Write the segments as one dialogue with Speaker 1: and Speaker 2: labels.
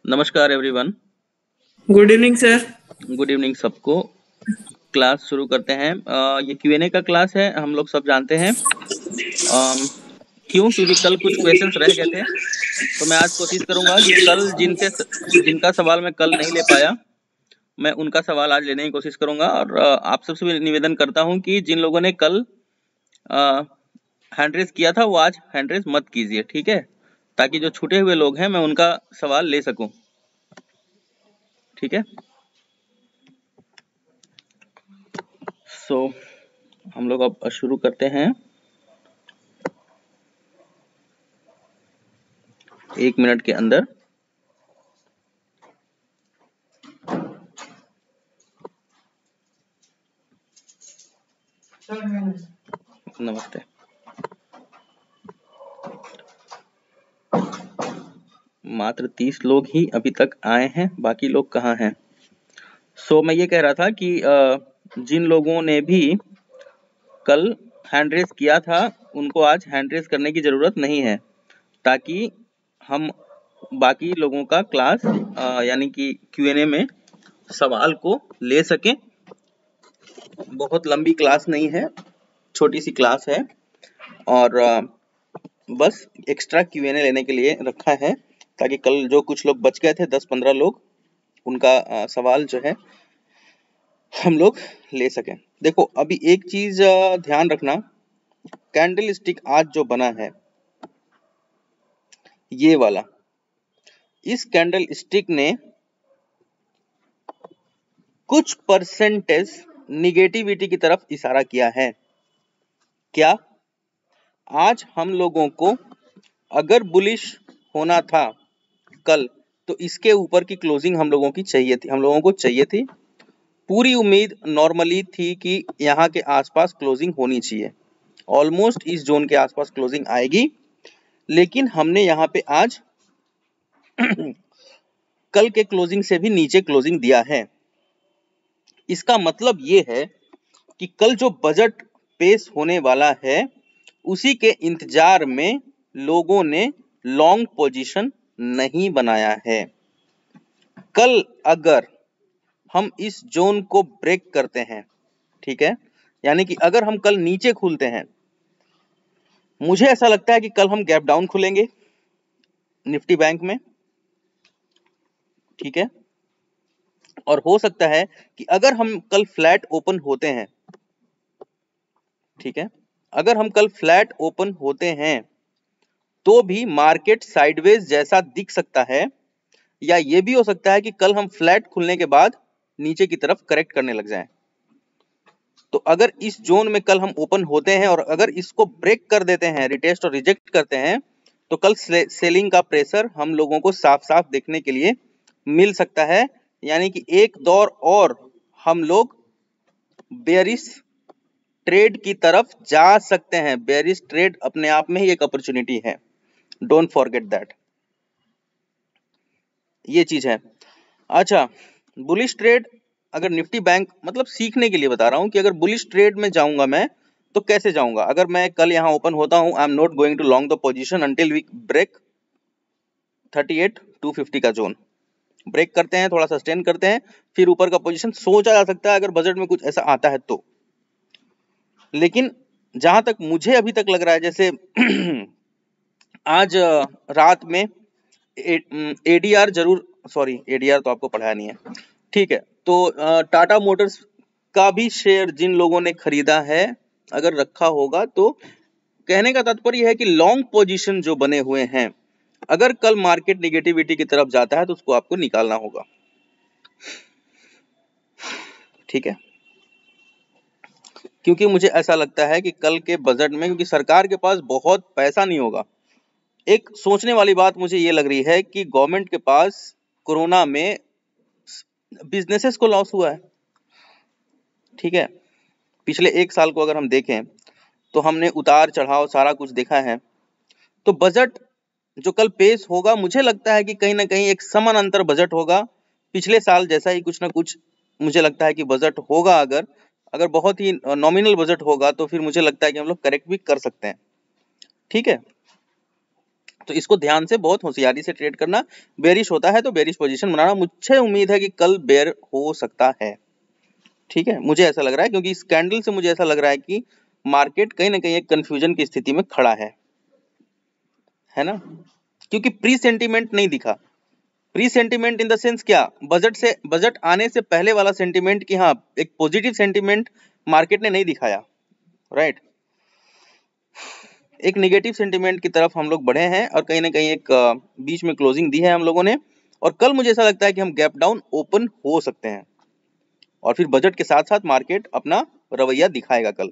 Speaker 1: नमस्कार everyone.
Speaker 2: Good evening sir.
Speaker 1: Good evening सबको। Class शुरू करते हैं। ये क्यूएनए का क्लास है, हम लोग सब जानते हैं। क्यों? क्योंकि कल कुछ क्वेश्चंस रह गए थे, तो मैं आज कोशिश करूंगा कि कल जिनका सवाल मैं कल नहीं ले पाया, मैं उनका सवाल आज लेने की कोशिश करूंगा। और आप सबसे भी निवेदन करता हूं कि जिन लोगों ने कल हैंड रेज किया था वो आज हैंड रेज मत कीजिए, ठीक है? ताकि जो छूटे हुए लोग हैं मैं उनका सवाल ले सकूं, ठीक है? सो हम लोग अब शुरू करते हैं। 1 मिनट के अंदर। नमस्ते। मात्र 30 लोग ही अभी तक आए हैं, बाकी लोग कहाँ हैं? मैं ये कह रहा था कि जिन लोगों ने भी कल हैंड रेस किया था उनको आज हैंड रेस करने की जरूरत नहीं है, ताकि हम बाकी लोगों का क्लास यानी कि क्यूएनए में सवाल को ले सकें। बहुत लंबी क्लास नहीं है, छोटी सी क्लास है और बस एक्स्ट्रा क्यूएनए लेने के लिए रखा है, ताकि कल जो कुछ लोग बच गए थे 10-15 लोग, उनका सवाल जो है हम लोग ले सकें। देखो अभी एक चीज ध्यान रखना, कैंडल स्टिक आज जो बना है ये वाला, इस कैंडल स्टिक ने कुछ परसेंटेज निगेटिविटी की तरफ इशारा किया है। क्या? आज हम लोगों को अगर बुलिश होना था कल, तो इसके ऊपर की क्लोजिंग हम लोगों को चाहिए थी। पूरी उम्मीद नॉर्मली थी कि यहाँ के आसपास क्लोजिंग होनी चाहिए, ऑलमोस्ट इस जोन के आसपास क्लोजिंग आएगी, लेकिन हमने यहाँ पे आज कल के क्लोजिंग से भी नीचे क्लोजिंग दिया है। इसका मतलब ये है कि कल जो बजट पेश होने वाला है उसी के इंतजार में लोगों ने लॉन्ग पोजीशन नहीं बनाया है। कल अगर हम इस जोन को ब्रेक करते हैं, ठीक है, यानी कि अगर हम कल नीचे खुलते हैं, मुझे ऐसा लगता है कि कल हम गैप डाउन खुलेंगे निफ्टी बैंक में, ठीक है। और हो सकता है कि अगर हम कल फ्लैट ओपन होते हैं, ठीक है, अगर हम कल फ्लैट ओपन होते हैं तो भी मार्केट साइडवेज जैसा दिख सकता है, या ये भी हो सकता है कि कल हम फ्लैट खुलने के बाद नीचे की तरफ करेक्ट करने लग जाएं। तो अगर इस जोन में कल हम ओपन होते हैं और अगर इसको ब्रेक कर देते हैं, रिटेस्ट और रिजेक्ट करते हैं, तो कल सेलिंग का प्रेशर हम लोगों को साफ साफ देखने के लिए मिल सकता है, यानी कि एक दौर और हम लोग बेयरिश ट्रेड की तरफ जा सकते हैं। बेयरिश ट्रेड अपने आप में ही एक अपॉर्चुनिटी है, डोंट फॉरगेट दैट, ये चीज है। अच्छा, बुलिश ट्रेड अगर निफ्टी बैंक, मतलब सीखने के लिए बता रहा हूं कि अगर बुलिश ट्रेड में जाऊंगा मैं तो कैसे जाऊंगा। अगर मैं कल यहां ओपन होता हूं, I am not going to long the position until we break 38,250 का जोन। ब्रेक करते हैं, थोड़ा सस्टेन करते हैं, फिर ऊपर का पोजीशन सोचा जा सकता है अगर बजट में कुछ ऐसा आता है तो। लेकिन जहां तक मुझे अभी तक लग रहा है, जैसे आज रात में एडीआर जरूर, सॉरी एडीआर तो आपको पढ़ाया नहीं है, ठीक है। तो टाटा मोटर्स का भी शेयर जिन लोगों ने खरीदा है, अगर रखा होगा, तो कहने का तात्पर्य है कि लॉन्ग पोजीशन जो बने हुए हैं, अगर कल मार्केट निगेटिविटी की तरफ जाता है तो उसको आपको निकालना होगा, ठीक है। क्योंकि मुझे ऐसा लगता है कि कल के बजट में, क्योंकि सरकार के पास बहुत पैसा नहीं होगा, एक सोचने वाली बात मुझे ये लग रही है कि गवर्नमेंट के पास कोरोना में बिजनेसेस को लॉस हुआ है, ठीक है। पिछले 1 साल को अगर हम देखें तो हमने उतार चढ़ाव सारा कुछ देखा है। तो बजट जो कल पेश होगा, मुझे लगता है कि कहीं ना कहीं एक समानांतर बजट होगा, पिछले साल जैसा ही कुछ ना कुछ मुझे लगता है कि बजट होगा। अगर अगर बहुत ही नॉमिनल बजट होगा तो फिर मुझे लगता है कि हम लोग करेक्ट भी कर सकते हैं, ठीक है। तो इसको ध्यान से बहुत होशियारी से ट्रेड करना। बेरिश होता है तो बेरिश पोजीशन बनाना। मुझे उम्मीद है कि कल बेयर हो सकता है, ठीक है, मुझे ऐसा लग रहा है, क्योंकि इस कैंडल से मुझे ऐसा लग रहा है कि मार्केट कहीं ना कहीं एक कंफ्यूजन की स्थिति में खड़ा है ना, क्योंकि प्री सेंटीमेंट नहीं दिखा। Pre sentiment in the sense क्या, बजट आने से पहले वाला सेंटीमेंट कि हाँ एक पॉजिटिव सेंटीमेंट मार्केट ने नहीं दिखाया, राइट। एक नेगेटिव सेंटीमेंट की तरफ हम लोग बढ़े हैं और कहीं ना कहीं एक बीच में क्लोजिंग दी है हम लोगों ने। और कल मुझे ऐसा लगता है कि हम गैप डाउन ओपन हो सकते हैं और फिर बजट के साथ साथ मार्केट अपना रवैया दिखाएगा कल,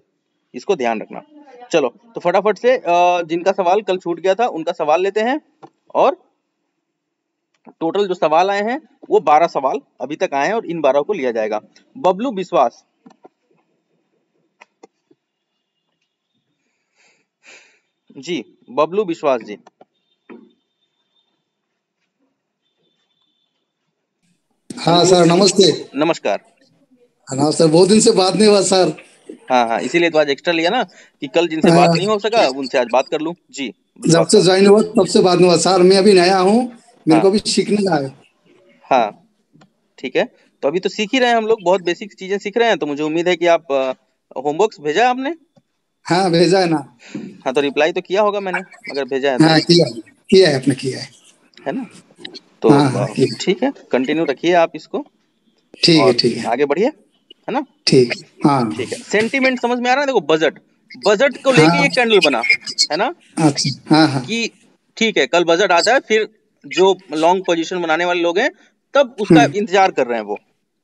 Speaker 1: इसको ध्यान रखना। चलो तो फटाफट से जिनका सवाल कल छूट गया था उनका सवाल लेते हैं। और टोटल जो सवाल आए हैं वो 12 सवाल अभी तक आए हैं और इन 12 को लिया जाएगा। बबलू विश्वास, जी बबलू विश्वास जी।
Speaker 3: हाँ सर, नमस्ते।
Speaker 1: नमस्कार।
Speaker 3: हाँ सर, बहुत दिन से बात नहीं हुआ सर।
Speaker 1: हाँ, इसीलिए तो आज एक्स्ट्रा लिया ना कि कल जिनसे बात नहीं हो सका उनसे आज बात कर लूं। जी
Speaker 3: जब से ज्वाइन हुआ तब से बात नहीं हुआ सर। मैं अभी नया हूँ, मेरे को भी सीखने का है।
Speaker 1: हाँ ठीक है, तो अभी तो सीख ही रहे हैं हम लोग, बहुत बेसिक चीजें सीख रहे हैं। तो मुझे उम्मीद है कि आप होमवर्क भेजा है आपने?
Speaker 3: हाँ भेजा है ना।
Speaker 1: हाँ तो रिप्लाई तो किया होगा मैंने, अगर भेजा है तो।
Speaker 3: हाँ किया है आपने, किया
Speaker 1: है ना, तो
Speaker 3: हाँ,
Speaker 1: ठीक है, कंटिन्यू रखिए आप इसको।
Speaker 3: ठीक है
Speaker 1: आगे बढ़िए, है ना।
Speaker 3: ठीक। हाँ
Speaker 1: ठीक है, सेंटीमेंट समझ में आ रहा है। देखो बजट को लेके
Speaker 3: हाँ
Speaker 1: ये कैंडल बना है ना,
Speaker 3: अच्छा। हाँ
Speaker 1: कि ठीक है कल बजट आता है, फिर जो लॉन्ग पोजीशन बनाने वाले लोग हैं तब उसका इंतजार कर रहे हैं वो,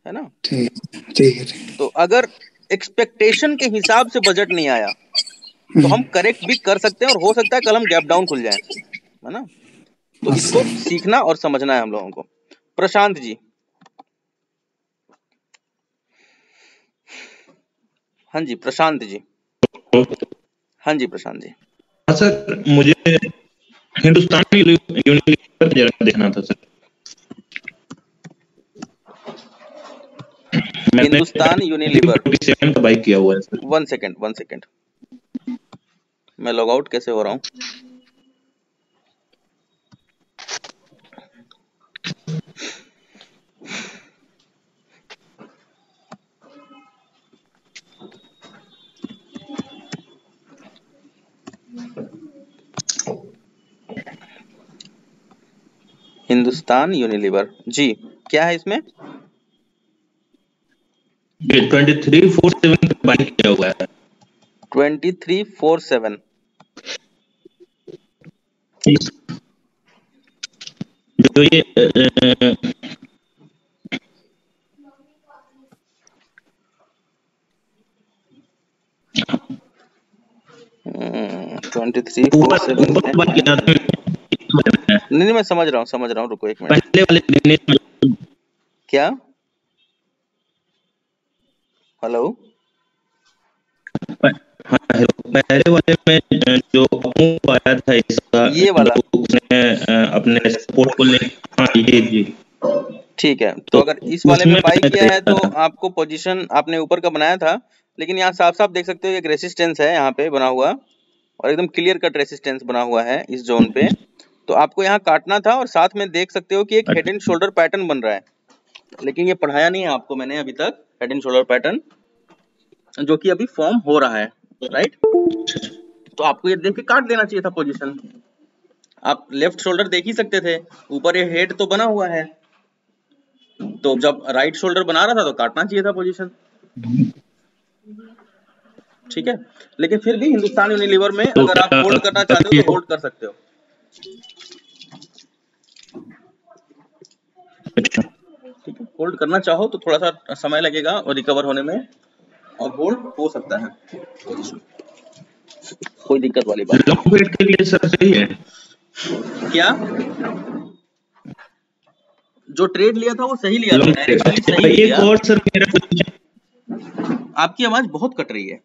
Speaker 1: है ना।
Speaker 3: ठीक है।
Speaker 1: तो अगर एक्सपेक्टेशन के हिसाब से बजट नहीं आया तो हम करेक्ट भी कर सकते हैं और हो सकता है कल हम गैप डाउन खुल जाए, है ना। तो इसको सीखना और समझना है हम लोगों को। प्रशांत जी, हाँ जी प्रशांत जी। हाँ जी प्रशांत जी।
Speaker 4: हाँ सर, मुझे हिंदुस्तान यूनिलीवर जरा देखना था सर।
Speaker 1: हिंदुस्तान यूनिलीवर
Speaker 4: 47 का बाई किया हुआ है सर।
Speaker 1: वन सेकेंड, मैं लॉग आउट कैसे हो रहा हूँ। हिंदुस्तान यूनिलीवर जी, क्या है इसमें?
Speaker 4: 2347 का बाई किया हुआ है।
Speaker 1: 2347
Speaker 4: जो ये
Speaker 1: 2347 नहीं मैं समझ रहा हूँ, रुको एक मिनट।
Speaker 4: पहले वाले दिन
Speaker 1: क्या? हेलो,
Speaker 4: पहले वाले में जो आया था इसका,
Speaker 1: ये वाला
Speaker 4: उसने अपने सपोर्ट को ले। हाँ जी
Speaker 1: ठीक है। तो अगर इस वाले में बाई किया है तो आपको पोजीशन आपने ऊपर का बनाया था, लेकिन यहाँ साफ साफ देख सकते हो एक रेसिस्टेंस है यहाँ पे बना हुआ और एकदम क्लियर कट रेसिस्टेंस बना हुआ है इस जोन पे। तो आपको यहाँ काटना था और साथ में देख सकते हो कि एक हेड एंड शोल्डर पैटर्न बन रहा है, लेकिन ये पढ़ाया नहीं है आपको मैंने अभी तक। हेड एंड शोल्डर पैटर्न जो कि अभी फॉर्म हो रहा है, राइट। तो आपको ये देख के काट देना चाहिए था पोजीशन। आप लेफ्ट शोल्डर देख ही सकते थे, ऊपर ये हेड तो बना हुआ है, तो जब राइट शोल्डर बना रहा था तो काटना चाहिए था पोजीशन, ठीक है। लेकिन फिर भी हिंदुस्तान यूनिलीवर में अगर आप होल्ड करना चाहते हो तो होल्ड कर सकते हो। ठीक है, होल्ड करना चाहो तो थोड़ा सा समय लगेगा और रिकवर होने में, और होल्ड हो सकता है, कोई दिक्कत वाली बात
Speaker 4: लॉन्ग के लिए सर सही है
Speaker 1: क्या? जो ट्रेड लिया था वो सही लिया था, डायरेक्शनली सही लिया।
Speaker 4: एक और सर मेरा,
Speaker 1: आपकी आवाज बहुत कट रही है।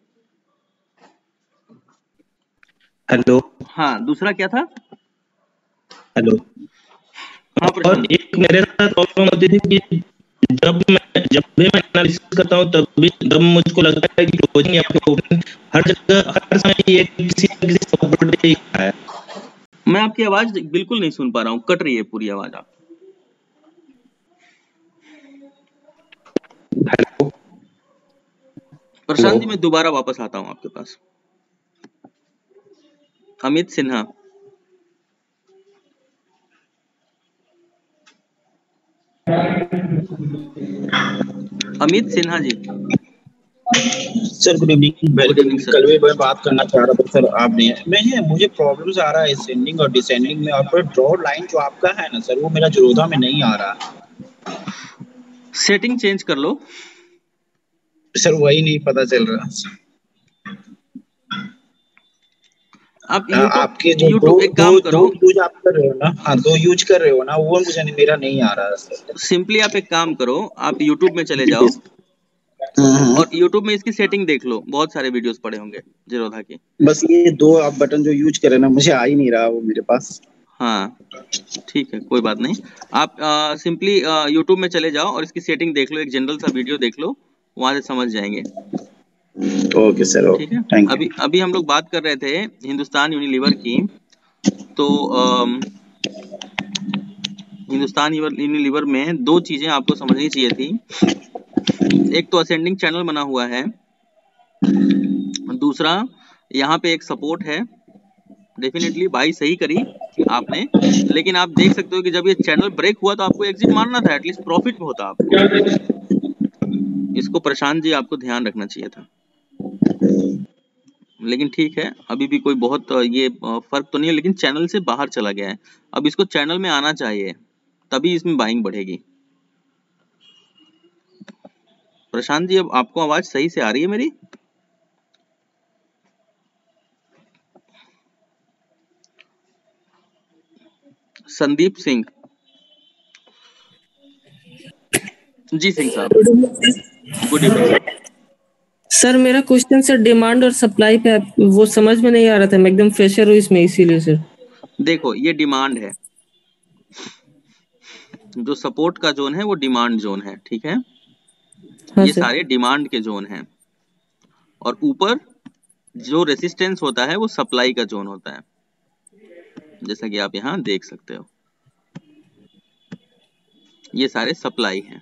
Speaker 4: हेलो,
Speaker 1: हाँ दूसरा क्या था?
Speaker 4: हेलो।
Speaker 1: हाँ
Speaker 4: और एक मेरे साथ प्रॉब्लम होती थी कि जब भी मैं एनालिसिस करता हूँ तब मुझको लगता है कि क्लोजिंग या फिर ओपनिंग हर जगह हर समय ये किसी न किसी सपोर्ट पे ही है।
Speaker 1: मैं आपकी आवाज बिल्कुल नहीं सुन पा रहा हूँ, कट रही है पूरी आवाज आप। प्रशांत जी, मैं दोबारा वापस आता हूँ आपके पास। Amit Sinha, Amit Sinha ji.
Speaker 4: Sir good evening, very
Speaker 1: good
Speaker 4: good
Speaker 1: evening
Speaker 4: evening.
Speaker 1: Sir.
Speaker 4: कल भी मैं बात करना चाह रहा था सर, आप नहीं, मुझे प्रॉब्लम्स आ रहा है सेंडिंग और डिसेंडिंग में, और पर ड्रॉ लाइन जो आपका है ना सर, वो मेरा जोरोधा में नहीं आ रहा।
Speaker 1: सेटिंग चेंज कर लो
Speaker 4: सर, वही नहीं पता चल रहा।
Speaker 1: आप। यूट्यूब
Speaker 4: आपके जो
Speaker 1: यूट्यूब एक काम करो,
Speaker 4: दो यूज आप कर रहे हो ना, हाँ, दो यूज कर रहे हो ना, वो मुझे मेरा नहीं आ रहा सर।
Speaker 1: सिंपली आप एक काम करो, आप यूट्यूब में चले
Speaker 4: जी
Speaker 1: जाओ
Speaker 4: हाँ,
Speaker 1: और यूट्यूब में इसकी सेटिंग देख लो, बहुत सारे वीडियोस पड़े होंगे जीरोधा की।
Speaker 4: बस ये दो आप बटन जो यूज कर रहे हैं ना, मुझे आ ही नहीं रहा वो मेरे पास।
Speaker 1: हाँ ठीक है, कोई बात नहीं। आप सिंपली यूट्यूब में चले जाओ और इसकी सेटिंग देख लो, एक जनरल सा वीडियो देख लो, वहां से समझ जाएंगे।
Speaker 4: ओके सर,
Speaker 1: ठीक
Speaker 4: ओके,
Speaker 1: है।
Speaker 4: थैंक
Speaker 1: अभी
Speaker 4: यू।
Speaker 1: अभी हम लोग बात कर रहे थे हिंदुस्तान यूनिलीवर की। तो हिंदुस्तान यूनिलीवर में दो चीजें आपको समझनी चाहिए थी। एक तो असेंडिंग चैनल बना हुआ है, दूसरा यहाँ पे एक सपोर्ट है। डेफिनेटली बाई सही करी आपने, लेकिन आप देख सकते हो कि जब ये चैनल ब्रेक हुआ तो आपको एग्जिट मारना था, एटलीस्ट प्रॉफिट में होता आपको। इसको प्रशांत जी आपको ध्यान रखना चाहिए था। लेकिन ठीक है, अभी भी कोई बहुत ये फर्क तो नहीं है, लेकिन चैनल से बाहर चला गया है। अब इसको चैनल में आना चाहिए, तभी इसमें बाइंग बढ़ेगी। प्रशांत जी, अब आपको आवाज सही से आ रही है मेरी? संदीप सिंह जी, सिंह साहब, गुड इवनिंग सर।
Speaker 2: सर मेरा क्वेश्चन सर डिमांड और सप्लाई पे वो समझ में नहीं आ रहा था, मैं एकदम फ्रेशर हूँ इसमें, इसीलिए सर।
Speaker 1: देखो, ये डिमांड है, जो सपोर्ट का जोन है वो डिमांड जोन है, ठीक है।
Speaker 2: हाँ
Speaker 1: ये
Speaker 2: सर।
Speaker 1: सारे डिमांड के जोन हैं, और ऊपर जो रेसिस्टेंस होता है वो सप्लाई का जोन होता है, जैसा कि आप यहाँ देख सकते हो। ये सारे सप्लाई हैं,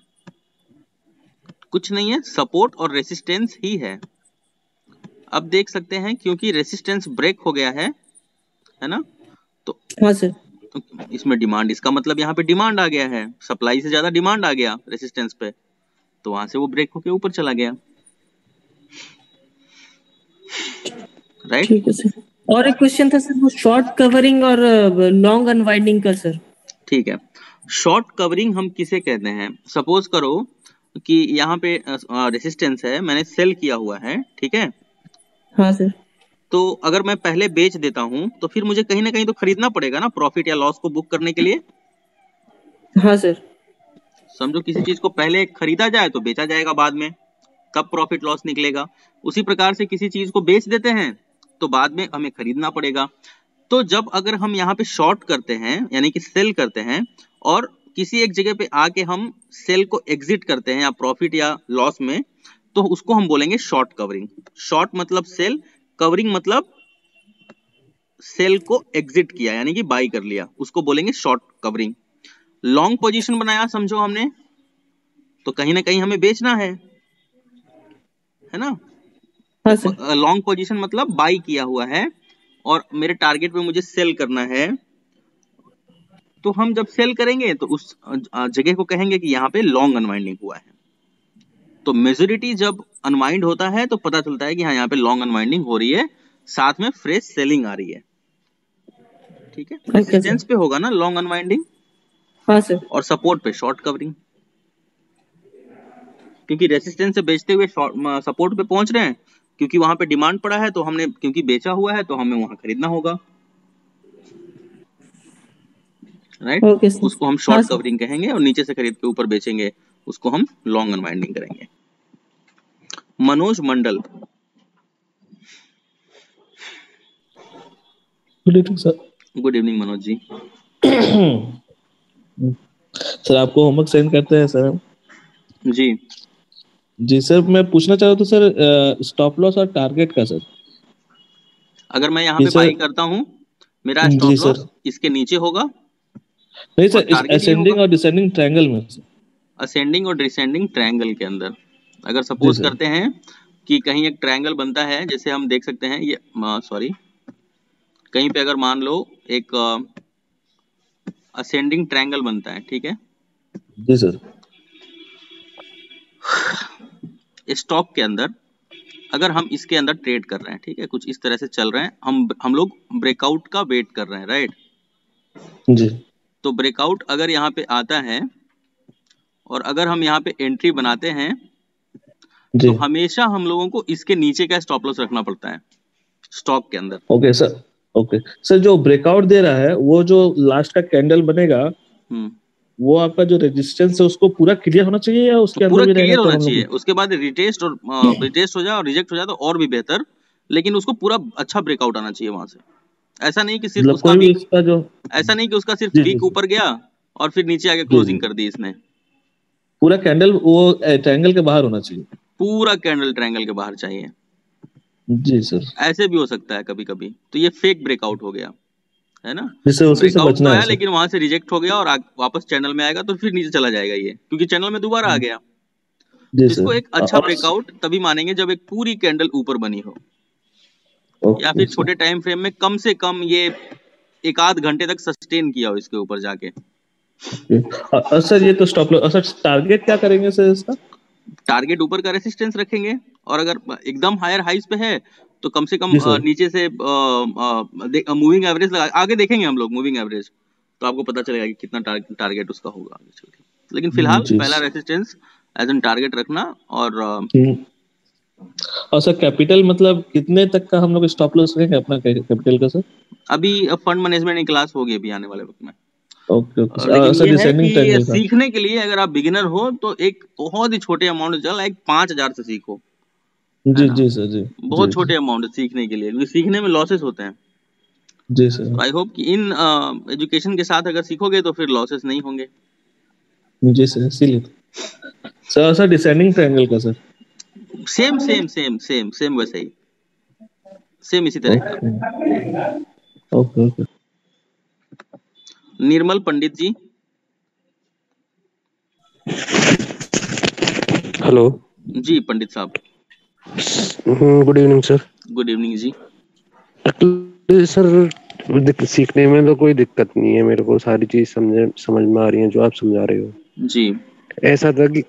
Speaker 1: कुछ नहीं है, सपोर्ट और रेसिस्टेंस ही है। अब देख सकते हैं, क्योंकि रेसिस्टेंस ब्रेक हो गया है ना, तो
Speaker 2: हाँ सर।
Speaker 1: इसमें डिमांड, इसका मतलब यहाँ पे डिमांड आ गया है, सप्लाई से ज्यादा डिमांड आ गया रेसिस्टेंस पे, तो वहां से वो ब्रेक होके ऊपर चला गया, राइट।
Speaker 2: ठीक है सर। और एक क्वेश्चन था सर, वो शॉर्ट कवरिंग और लॉन्ग अनवाइंडिंग का सर।
Speaker 1: ठीक है, शॉर्ट कवरिंग हम किसे कहते हैं? सपोज करो कि यहाँ पे रेसिस्टेंस है, मैंने सेल किया हुआ है, ठीक है।
Speaker 2: हाँ सर।
Speaker 1: तो अगर मैं पहले बेच देता हूं तो फिर मुझे कहीं ना कहीं तो खरीदना पड़ेगा ना, प्रॉफिट या लॉस को बुक करने के लिए।
Speaker 2: हाँ सर।
Speaker 1: समझो, किसी चीज को पहले खरीदा जाए तो बेचा जाएगा बाद में, तब प्रॉफिट लॉस निकलेगा। उसी प्रकार से किसी चीज को बेच देते हैं तो बाद में हमें खरीदना पड़ेगा। तो जब अगर हम यहाँ पे शॉर्ट करते हैं, यानी कि सेल करते हैं, और किसी एक जगह पे आके हम सेल को एग्जिट करते हैं या प्रॉफिट या लॉस में, तो उसको हम बोलेंगे शॉर्ट कवरिंग। शॉर्ट मतलब सेल, कवरिंग मतलब सेल को एग्जिट किया यानी कि बाई कर लिया, उसको बोलेंगे शॉर्ट कवरिंग। लॉन्ग पोजीशन बनाया समझो हमने, तो कहीं ना कहीं हमें बेचना है ना।
Speaker 2: हाँ सर।
Speaker 1: लॉन्ग पोजीशन मतलब बाई किया हुआ है और मेरे टारगेट पे मुझे सेल करना है, तो हम जब सेल करेंगे तो उस जगह को कहेंगे कि यहाँ पे लॉन्ग अनवाइंडिंग हुआ है। तो मेजोरिटी जब अनवाइंड होता है तो पता चलता है कि हाँ, यहाँ पे लॉन्ग अनवाइंडिंग हो रही है, साथ में फ्रेश सेलिंग आ रही है, ठीक है। रेसिस्टेंस पे होगा ना लॉन्ग अनवाइंडिंग,
Speaker 2: हाँ सर।
Speaker 1: और सपोर्ट पे शॉर्ट कवरिंग, क्योंकि रेसिस्टेंस से बेचते हुए सपोर्ट पे पहुंच रहे हैं, क्योंकि वहां पे डिमांड पड़ा है तो हमने, क्योंकि बेचा हुआ है तो हमें वहां खरीदना होगा, राइट।
Speaker 2: Okay sir.
Speaker 1: उसको हम
Speaker 2: हाँ
Speaker 1: शॉर्ट
Speaker 2: सर।
Speaker 1: कवरिंग कहेंगे, और नीचे से खरीद के ऊपर बेचेंगे, उसको हम लॉन्ग अनवाइंडिंग करेंगे। Manoj Mandal,
Speaker 4: good evening sir.
Speaker 1: Good evening Manoj ji.
Speaker 4: Sir आपको होमवर्क सेंड करते हैं सर।
Speaker 1: जी
Speaker 4: जी सर, मैं पूछना चाह रहा था सर, स्टॉप लॉस और टारगेट का सर।
Speaker 1: अगर मैं यहाँ
Speaker 4: जी
Speaker 1: पे
Speaker 4: सर।
Speaker 1: बाई करता हूँ मेरा
Speaker 5: जी
Speaker 1: स्टॉप
Speaker 5: सर।
Speaker 1: लॉस इसके नीचे होगा
Speaker 5: नहीं
Speaker 1: और
Speaker 5: सर, इस
Speaker 1: टारगेट ये
Speaker 5: असेंडिंग
Speaker 1: होगा
Speaker 5: और डिसेंडिंग ट्रायंगल में सर।
Speaker 1: असेंडिंग और डिसेंडिंग ट्रायंगल के अंदर। अगर
Speaker 5: जी
Speaker 1: सपोज
Speaker 5: सर।
Speaker 1: करते हैं कि कहीं एक ट्रायंगल बनता है, जैसे हम देख सकते हैं ये सॉरी, कहीं पे अगर मान लो एक असेंडिंग ट्रायंगल बनता है, ठीक है,
Speaker 5: जी सर।
Speaker 1: स्टॉक के अंदर अगर हम इसके अंदर ट्रेड कर रहे हैं, ठीक है, कुछ इस तरह से चल रहे हैं, हम लोग ब्रेकआउट का वेट कर रहे हैं, राइट।
Speaker 5: जी
Speaker 1: तो ब्रेकआउट अगर यहाँ पे आता है और अगर हम यहाँ पे एंट्री बनाते हैं
Speaker 5: जी।
Speaker 1: तो हमेशा हम लोगों को इसके नीचे का स्टॉप लॉस रखना पड़ता है स्टॉक के अंदर।
Speaker 5: Okay sir. ओके सर, जो ब्रेकआउट दे रहा है वो जो लास्ट का कैंडल बनेगा,
Speaker 1: हम्म
Speaker 5: वो आपका जो रेजिस्टेंस है उसको पूरा क्लियर होना चाहिए या
Speaker 1: तो
Speaker 5: उसके अंदर
Speaker 1: पूरा
Speaker 5: भी रहेगा
Speaker 1: क्लियर होना
Speaker 5: तब हम
Speaker 1: चाहिए,
Speaker 5: लोग?
Speaker 1: उसके बाद रिटेस्ट और रिटेस्ट हो जाए और रिजेक्ट हो जाए तो और भी बेहतर, लेकिन उसको पूरा अच्छा ब्रेकआउट आना चाहिए वहां से। ऐसा नहीं कि सिर्फ
Speaker 5: मतलब
Speaker 1: उसका
Speaker 5: कोई भी
Speaker 1: वीक,
Speaker 5: इसका जो,
Speaker 1: ऐसा नहीं कि उसका सिर्फ
Speaker 5: जी जी
Speaker 1: वीक
Speaker 5: सर,
Speaker 1: ऊपर गया और फिर नीचे आके
Speaker 5: जी जी,
Speaker 1: क्लोजिंग कर दी इसने।
Speaker 5: पूरा कैंडल वो ट्रायंगल के बाहर होना चाहिए।
Speaker 1: पूरा कैंडल ट्रायंगल के बाहर चाहिए।
Speaker 5: जी सर।
Speaker 1: ऐसे भी हो सकता है कभी कभी, तो ये फेक ब्रेकआउट हो गया, है ना।
Speaker 5: जिससे उसी से
Speaker 1: ब्रेकआउट तो
Speaker 5: बचना है
Speaker 1: आया
Speaker 5: सर।
Speaker 1: लेकिन वहां से रिजेक्ट हो गया और वापस चैनल में आएगा तो फिर नीचे चला जाएगा ये, क्योंकि चैनल में दोबारा आ गया।
Speaker 5: जी
Speaker 1: तो इसको
Speaker 5: सर।
Speaker 1: एक अच्छा
Speaker 5: और
Speaker 1: ब्रेकआउट तभी मानेंगे जब एक पूरी कैंडल ऊपर बनी हो, या
Speaker 5: ओके
Speaker 1: फिर
Speaker 5: सर।
Speaker 1: छोटे टाइम फ्रेम में कम से कम ये एक आध घंटे तक सस्टेन किया हो इसके ऊपर जाके।
Speaker 5: सर ये तो स्टॉप लॉस, सर टारगेट क्या करेंगे सर इसका?
Speaker 1: टारगेट ऊपर का रेसिस्टेंस रखेंगे, और अगर एकदम हायर हाइस पे है तो कम से कम
Speaker 5: जी सर।
Speaker 1: नीचे से मूविंग एवरेज लगा आगे देखेंगे हम लोग, मूविंग एवरेज, तो आपको पता चलेगा कि कितना टारगेट उसका होगा आगे चल के। लेकिन फिलहाल
Speaker 5: जी
Speaker 1: पहला
Speaker 5: sir.
Speaker 1: Resistance as an target रखना। और
Speaker 5: हम्म। और सर कैपिटल मतलब कितने तक का हम लोग स्टॉप लॉस रखेंगे अपना कैपिटल का सर?
Speaker 1: अभी फंड मैनेजमेंट की क्लास होगी अभी आने वाले वक्त में।
Speaker 5: ओके ओके
Speaker 1: लेकिन
Speaker 5: सर,
Speaker 1: ये है कि
Speaker 5: डिसेंडिंग ट्रायंगल का?
Speaker 1: सीखने के लिए अगर आप बिगिनर हो तो एक बहुत ही छोटे अमाउंट से चल, एक 5,000 से सीखो, है
Speaker 5: जी
Speaker 1: ना।
Speaker 5: जी सर। जी जी
Speaker 1: बहुत छोटे
Speaker 5: जी।
Speaker 1: अमाउंट है सीखने के लिए, क्योंकि सीखने में लॉसेस होते हैं।
Speaker 5: जी
Speaker 1: तो
Speaker 5: सर।
Speaker 1: आई होप कि इन एजुकेशन के साथ अगर सीखोगे तो फिर लॉसेस नहीं होंगे।
Speaker 5: जी सर, इसीलिए सर डिसेंडिंग ट्रायंगल का sir?
Speaker 1: Same same same same same वैसे ही, सेम इसी तरह का।
Speaker 5: Okay okay okay.
Speaker 1: Nirmal Pandit ji.
Speaker 6: Hello.
Speaker 1: जी पंडित साहब।
Speaker 6: Good evening sir.
Speaker 1: Good evening जी।
Speaker 6: सर सीखने में तो कोई दिक्कत नहीं है, मेरे को सारी चीज समझ में आ रही है जो आप समझा रहे हो
Speaker 1: जी।
Speaker 6: ऐसा था कि,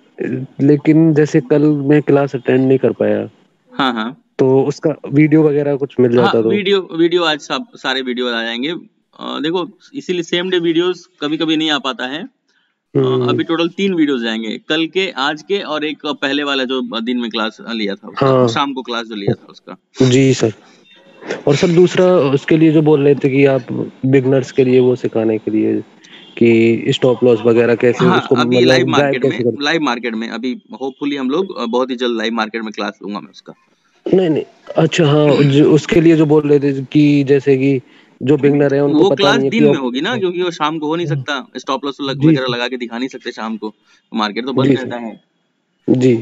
Speaker 6: लेकिन जैसे कल मैं क्लास अटेंड नहीं कर पाया,
Speaker 1: हाँ हाँ
Speaker 6: तो उसका वीडियो वगैरह कुछ मिल
Speaker 1: हाँ,
Speaker 6: जाता तो।
Speaker 1: वीडियो वीडियो आज सब सारे वीडियो आ जाएंगे। देखो इसीलिए सेम डे वीडियोस कभी कभी नहीं आ पाता है। अभी टोटल 3 वीडियोस जाएंगे, कल के, आज के, और एक पहले वाला जो दिन में क्लास लिया था उसका,
Speaker 6: हाँ
Speaker 1: शाम को क्लास जो लिया था उसका।
Speaker 6: जी सर। और सर दूसरा उसके लिए जो बोल रहे थे कि आप बिगनर्स के लिए वो सिखाने के लिए कि स्टॉप लॉस वगैरह कैसे
Speaker 1: हाँ
Speaker 6: उसको
Speaker 1: अभी लाइव
Speaker 6: मतलब गाइड
Speaker 1: मार्केट में,
Speaker 6: कैसे करते।
Speaker 1: अभी होपफुली हम लोग बहुत ही जल्द लाइव मार्केट में क्लास लूंगा मैं उसका।
Speaker 6: नहीं नहीं, अच्छा हाँ, उसके लिए जो बोल रहे थे कि जैसे कि जो बिगनर है उनको
Speaker 1: वो
Speaker 6: पता
Speaker 1: क्लास
Speaker 6: नहीं है
Speaker 1: दिन
Speaker 6: कि
Speaker 1: में होगी ना,
Speaker 6: अब।
Speaker 1: क्योंकि वो शाम को हो नहीं सकता, स्टॉप लॉस
Speaker 6: जी
Speaker 1: वगैरह लगा के दिखा नहीं सकते शाम को, मार्केट तो बंद
Speaker 6: जी
Speaker 1: रहता
Speaker 6: सर।
Speaker 1: है
Speaker 6: जी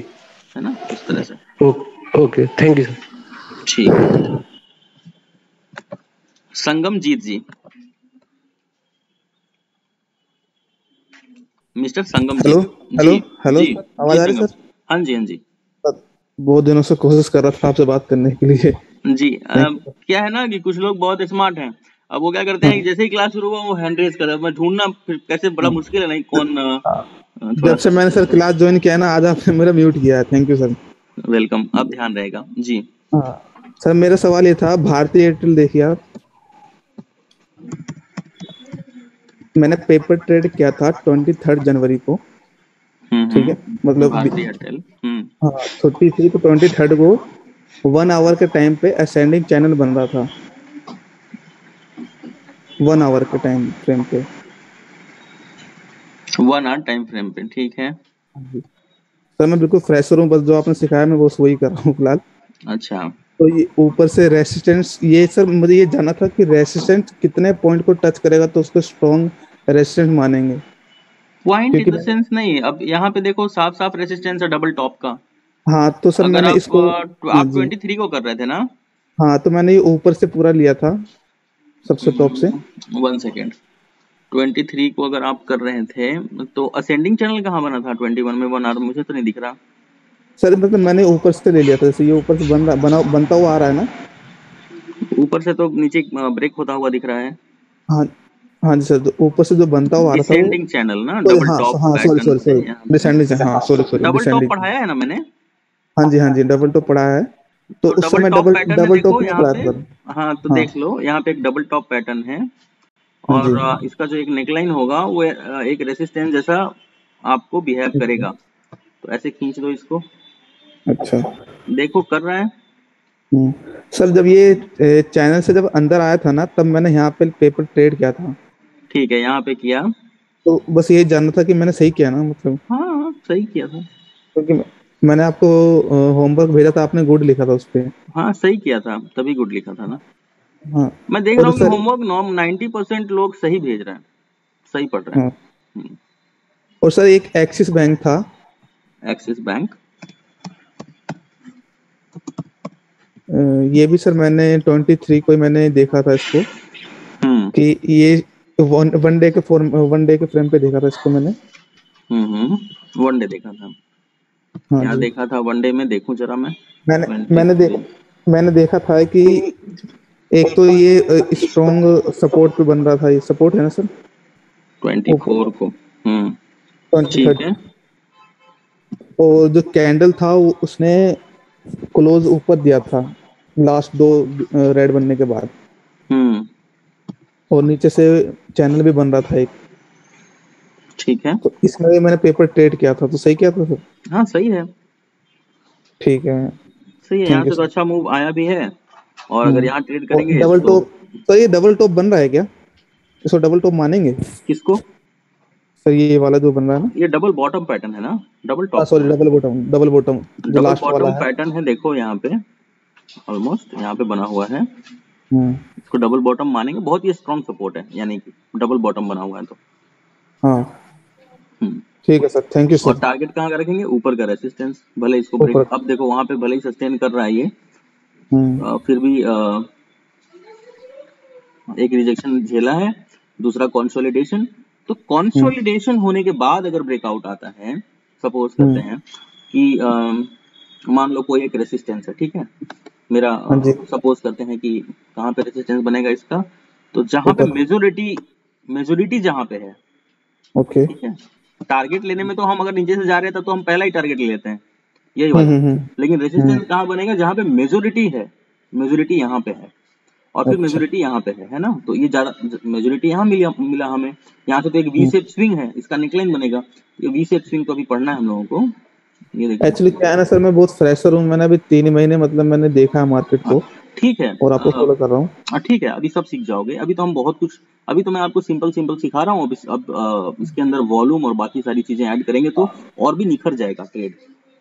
Speaker 1: है ना, उस तरह से।
Speaker 6: Okay, thank you sir.
Speaker 1: ठीक है। संगम जीत जी, मिस्टर संगम
Speaker 7: हेलो
Speaker 1: जीत
Speaker 7: हेलो
Speaker 1: जी।
Speaker 7: हेलो
Speaker 1: जी
Speaker 7: आवाज
Speaker 1: जी
Speaker 7: आ रही
Speaker 1: संगम,
Speaker 7: सर?
Speaker 1: हाँ जी हाँ जी।
Speaker 7: बहुत दिनों से कोशिश कर रहा था आपसे बात करने के लिए।
Speaker 1: जी
Speaker 7: थैंक यू।
Speaker 1: क्या है ना कि कुछ लोग बहुत स्मार्ट हैं, अब वो क्या करते हैं कि जैसे ही क्लास शुरू हुआ वो हैंड रेज कर, मैं ढूंढना फिर कैसे बड़ा मुश्किल है, नहीं कौन थोड़ा
Speaker 7: जब से
Speaker 1: सा।
Speaker 7: मैंने सर क्लास ज्वाइन किया है ना, आज आपने मेरा म्यूट किया है। Thank you sir.
Speaker 1: वेलकम, अब ध्यान रहेगा जी।
Speaker 7: हाँ सर, मेरा सवाल ये था, भारतीय एयरटेल देखिए आप, मैंने पेपर ट्रेड किया था 23 जनवरी को, ठीक है, मतलब
Speaker 1: भारतीय एयरटेल।
Speaker 7: हाँ छुट्टी थी, तो 23 को 1 आवर के टाइम पे असेंडिंग चैनल बन रहा था, 1 आवर के टाइम फ्रेम पे।
Speaker 1: 1 आवर टाइम फ्रेम पे, ठीक है।
Speaker 7: सर मैं बिल्कुल फ्रेशर हूँ, बस जो आपने सिखाया मैं बस वही कर रहा हूँ फिलहाल।
Speaker 1: अच्छा,
Speaker 7: तो ये ऊपर से रेसिस्टेंस, ये सर मुझे ये जानना था कि रेसिस्टेंस कितने पॉइंट को टच करेगा तो उसको स्ट्रॉन्ग रेसिस्टेंस मानेंगे,
Speaker 1: पॉइंट इन
Speaker 7: क्योंकि
Speaker 1: द सेंस नहीं, अब यहाँ पे देखो साफ साफ रेसिस्टेंस है डबल टॉप का।
Speaker 7: हाँ तो सर
Speaker 1: अगर
Speaker 7: मैंने
Speaker 1: आप
Speaker 7: इसको, हाँ
Speaker 1: आप
Speaker 7: जी,
Speaker 1: 23 को कर रहे थे ना,
Speaker 7: हाँ तो मैंने ये ऊपर से पूरा लिया था। सबसे टॉप से।
Speaker 1: 1 सेकेंड। 23 को अगर आप कर रहे थे तो असेंडिंग चैनल कहाँ बना था? 21 में बना, मुझे तो नहीं दिख रहा।
Speaker 7: सर मतलब मैंने ऊपर से ले लिया था, जैसे ये ऊपर से बनता हुआ आ रहा है ना।
Speaker 1: ऊपर से तो नीचे ब्रेक होता हुआ दिख रहा है।
Speaker 7: हाँ हाँ जी सर, तो ऊपर से जो बनता हुआ आ रहा था वो,
Speaker 1: डिसेंडिंग चैनल ना,
Speaker 7: सॉरी
Speaker 1: डबल
Speaker 7: हाँ
Speaker 1: टॉप
Speaker 7: हाँ, सॉरी
Speaker 1: पैटर्न
Speaker 7: सॉरी
Speaker 1: से
Speaker 7: सॉरी,
Speaker 1: यहाँ पे।
Speaker 7: डिसेंडिंग, हाँ sorry sorry,
Speaker 1: double top
Speaker 7: descending.
Speaker 1: पढ़ाया है ना मैंने।
Speaker 7: हाँ जी, डबल टॉप पढ़ा है। तो
Speaker 1: तो
Speaker 7: उस
Speaker 1: डबल
Speaker 7: समय
Speaker 1: टॉप
Speaker 7: डबल
Speaker 1: पैटर्न है,
Speaker 7: डबल
Speaker 1: देखो
Speaker 7: टॉप नहीं
Speaker 1: यहाँ
Speaker 7: पढ़ाया
Speaker 1: पे।
Speaker 7: था सर।
Speaker 1: हाँ तो
Speaker 7: हाँ
Speaker 1: देख लो, यहाँ पे एक डबल टॉप पैटर्न है
Speaker 7: हाँ
Speaker 1: और
Speaker 7: जी।
Speaker 1: इसका जो एक नेकलाइन होगा वो एक रेसिस्टेंस जैसा आपको बिहेव करेगा। तो ऐसे खींच दो इसको,
Speaker 7: अच्छा।
Speaker 1: देखो कर रहा है।
Speaker 7: सर जब ये चैनल से जब अंदर आया था ना, तब मैंने यहाँ पे पेपर ट्रेड किया था।
Speaker 1: ठीक है, यहाँ पे किया।
Speaker 7: तो बस ये जानना था कि मैंने सही किया ना, मतलब
Speaker 1: हाँ सही किया था।
Speaker 7: क्योंकि मैंने आपको होमवर्क भेजा था, आपने गुड लिखा था उस पे।
Speaker 1: हाँ सही किया था, तभी गुड लिखा था ना।
Speaker 7: हाँ।
Speaker 1: मैं देख रहा
Speaker 7: और
Speaker 1: हूँ कि
Speaker 7: सर,
Speaker 1: होमवर्क 90% लोग सही भेज रहे हैं, सही पढ़ रहे हैं।
Speaker 7: हाँ, और सर एक एक्सिस बैंक था।
Speaker 1: एक्सिस बैंक,
Speaker 7: ये भी सर मैंने 23 को ही मैंने देखा था इसको,
Speaker 1: हम्म
Speaker 7: कि ये वन डे के फ्रेम पे देखा था इसको मैंने।
Speaker 1: वनडे देखा था।
Speaker 7: हाँ
Speaker 1: क्या
Speaker 7: जी।
Speaker 1: देखा था वनडे में? देखूं जरा मैं।
Speaker 7: मैंने मैंने दे
Speaker 1: 23
Speaker 7: मैंने देखा था कि एक तो ये स्ट्रॉन्ग सपोर्ट पे बन रहा था, ये सपोर्ट है ना सर,
Speaker 1: 24 को।
Speaker 7: ट्वेंटी
Speaker 1: ठीक
Speaker 7: थर्ड।
Speaker 1: है।
Speaker 7: और जो कैंडल था वो उसने क्लोज ऊपर दिया था लास्ट दो रेड बनने के बाद,
Speaker 1: हम्म
Speaker 7: और नीचे से चैनल भी बन रहा था एक।
Speaker 1: ठीक है।
Speaker 7: तो इसमें भी मैंने पेपर ट्रेड किया था, तो सही किया था सर।
Speaker 1: हाँ सही है,
Speaker 7: ठीक है,
Speaker 1: सही है। यहाँ
Speaker 7: थैंक यू
Speaker 1: से तो
Speaker 7: सर।
Speaker 1: अच्छा मूव आया भी है, और अगर यहाँ ट्रेड
Speaker 7: और
Speaker 1: करेंगे
Speaker 7: डबल
Speaker 1: तो।
Speaker 7: टॉप, तो ये डबल टॉप बन रहा है क्या? इसको डबल टॉप मानेंगे
Speaker 1: किसको?
Speaker 7: सर, ये वाला जो बन रहा है ना?
Speaker 1: ये डबल बॉटम पैटर्न है ना, डबल
Speaker 7: हाँ
Speaker 1: टॉप
Speaker 7: सॉरी,
Speaker 1: कहाँ
Speaker 7: डबल बॉटम, डबल बॉटम
Speaker 1: है?
Speaker 7: जो
Speaker 1: डबल
Speaker 7: लास्ट वाला
Speaker 1: बॉटम
Speaker 7: है।
Speaker 1: पैटर्न है, देखो यहाँ पे ऑलमोस्ट यहाँ पे बना हुआ है।
Speaker 7: हम्म।
Speaker 1: इसको डबल बॉटम मानेंगे, बहुत ही स्ट्रॉन्ग सपोर्ट है, यानी कि डबल बॉटम बना हुआ है तो।
Speaker 7: हाँ
Speaker 1: हम्म
Speaker 7: ठीक है सर, थैंक यू
Speaker 1: और
Speaker 7: सर।
Speaker 1: टारगेट कहाँ का रखेंगे? ऊपर का रेसिस्टेंस, भले इसको ब्रेक,
Speaker 7: ऊपर।
Speaker 1: अब देखो वहां पे भले ही सस्टेन कर रहा है ये,
Speaker 7: हम्म
Speaker 1: फिर भी एक रिजेक्शन झेला है, दूसरा कंसोलिडेशन। तो
Speaker 7: हम्म
Speaker 1: कंसोलिडेशन होने के बाद अगर ब्रेकआउट आता है, सपोज करते
Speaker 7: हम्म।
Speaker 1: हैं कि मान लो कोई एक रेसिस्टेंस है, ठीक है मेरा,
Speaker 7: हाँ जी।
Speaker 1: सपोज करते हैं कि कहाँ पे रेसिस्टेंस बनेगा इसका, तो जहां पे
Speaker 7: ऊपर।
Speaker 1: मेजोरिटी जहां पे है,
Speaker 7: ओके।
Speaker 1: ठीक है। टारगेट लेने में तो हम अगर नीचे से जा रहे हैं तब तो हम पहला ही टारगेट ले लेते हैं, यही वाला। लेकिन
Speaker 7: हम्म।
Speaker 1: रेसिस्टेंस कहाँ बनेगा? जहां पे मेजोरिटी है, मेजोरिटी यहाँ पे है और फिर
Speaker 7: अच्छा।
Speaker 1: मेजोरिटी यहाँ पे है ना। तो ये ज्यादा मेजोरिटी यहाँ मिला हमें, यहाँ से तो एक वी
Speaker 7: हम्म।
Speaker 1: शेप स्विंग है, इसका निकलाइन बनेगा। ये वी शेप स्विंग को भी पढ़ना है हम लोगों को। ये देखो,
Speaker 7: एक्चुअली क्या है ना सर, मैं बहुत फ्रेशर हूँ, मैंने अभी 3 महीने मतलब मैंने देखा है मार्केट
Speaker 1: हाँ
Speaker 7: को,
Speaker 1: ठीक है।
Speaker 7: और आपको फॉलो कर रहा हूँ।
Speaker 1: ठीक है, अभी सब सीख जाओगे। अभी तो हम बहुत कुछ, अभी तो मैं आपको सिंपल सिंपल सिखा रहा हूँ। अब इसके अंदर वॉल्यूम और बाकी सारी चीजें ऐड करेंगे तो और भी निखर जाएगा ट्रेड,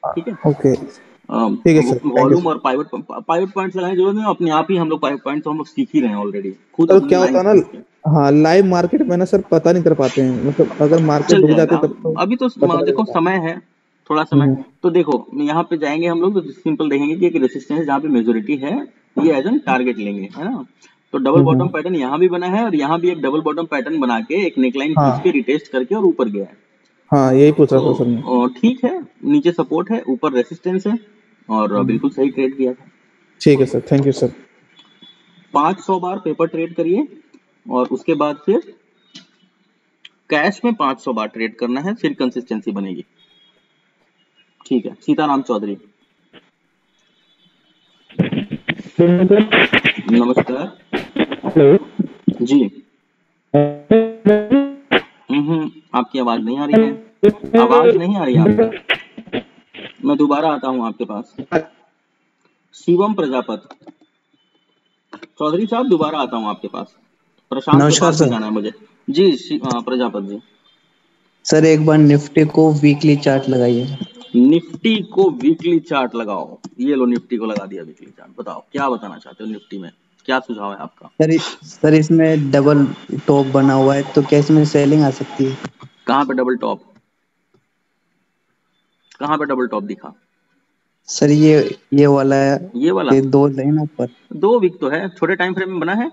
Speaker 1: ठीक है।
Speaker 7: ओके, ठीक है sir, thank you
Speaker 1: volume
Speaker 7: sir.
Speaker 1: और पाइवट पॉइंट्स लगाने की जरूरत नहीं, अपने आप ही हम लोग पाइवट पॉइंट्स तो हम लोग सीख ही रहे हैं ऑलरेडी, खुद
Speaker 7: सर
Speaker 1: अपने
Speaker 7: क्या
Speaker 1: लाइन
Speaker 7: होता है
Speaker 1: सीख के।
Speaker 7: ना, हाँ लाइव मार्केट में ना सर पता नहीं कर पाते हैं, मतलब अगर मार्केट
Speaker 1: चल
Speaker 7: रुक जाती
Speaker 1: जाएगा,
Speaker 7: तब तो
Speaker 1: अभी तो
Speaker 7: पता
Speaker 1: देखो
Speaker 7: लगेगा।
Speaker 1: समय है, थोड़ा समय।
Speaker 7: हम्म
Speaker 1: तो देखो यहाँ पे जाएंगे हम लोग तो सिंपल देखेंगे कि एक रेसिस्टेंस जहाँ पे मेजोरिटी है, ये एज एन टारगेट लेंगे, है ना। तो डबल बॉटम
Speaker 7: हम्म।
Speaker 1: पैटर्न यहाँ भी बना है और यहाँ भी एक डबल बॉटम पैटर्न बना के एक नेकलाइन खींच के
Speaker 7: हाँ
Speaker 1: रिटेस्ट करके और ऊपर गया है।
Speaker 7: हाँ, यही पूछ रहा था सर मैं।
Speaker 1: तो ठीक है, नीचे सपोर्ट है, ऊपर रेसिस्टेंस है, और
Speaker 7: हम्म,
Speaker 1: बिल्कुल सही ट्रेड किया था।
Speaker 7: ठीक है sir, thank you sir.
Speaker 1: 500 bar paper trade करिए और उसके बाद फिर कैश में 500 बार ट्रेड करना है, फिर कंसिस्टेंसी बनेगी। ठीक है, सीताराम चौधरी, नमस्कार
Speaker 6: हेलो।
Speaker 1: जी। आपकी आवाज नहीं आ रही है, आवाज नहीं आ रही है आपकी। मैं दोबारा आता हूँ आपके पास। शिवम प्रजापति, चौधरी साहब दोबारा आता हूँ आपके पास। प्रशांत के
Speaker 8: नमस्कार
Speaker 1: पास भी
Speaker 8: सर।
Speaker 1: जाना है मुझे। जी प्रजापति जी।
Speaker 8: सर एक बार निफ्टी को वीकली चार्ट लगाइए।
Speaker 1: निफ्टी को वीकली चार्ट लगाओ, ये लो निफ्टी को लगा दिया वीकली चार्ट। बताओ क्या बताना चाहते हो निफ्टी में, क्या सुझाव है आपका?
Speaker 8: सर इसमें डबल टॉप बना हुआ है तो क्या इसमें सेलिंग आ सकती है?
Speaker 1: कहाँ पे डबल टॉप, कहाँ पे डबल टॉप दिखा?
Speaker 8: सर ये वाला है,
Speaker 1: ये वाला
Speaker 8: ये 2 लाइन ऊपर।
Speaker 1: 2 वीक तो है, छोटे टाइम फ्रेम में बना है।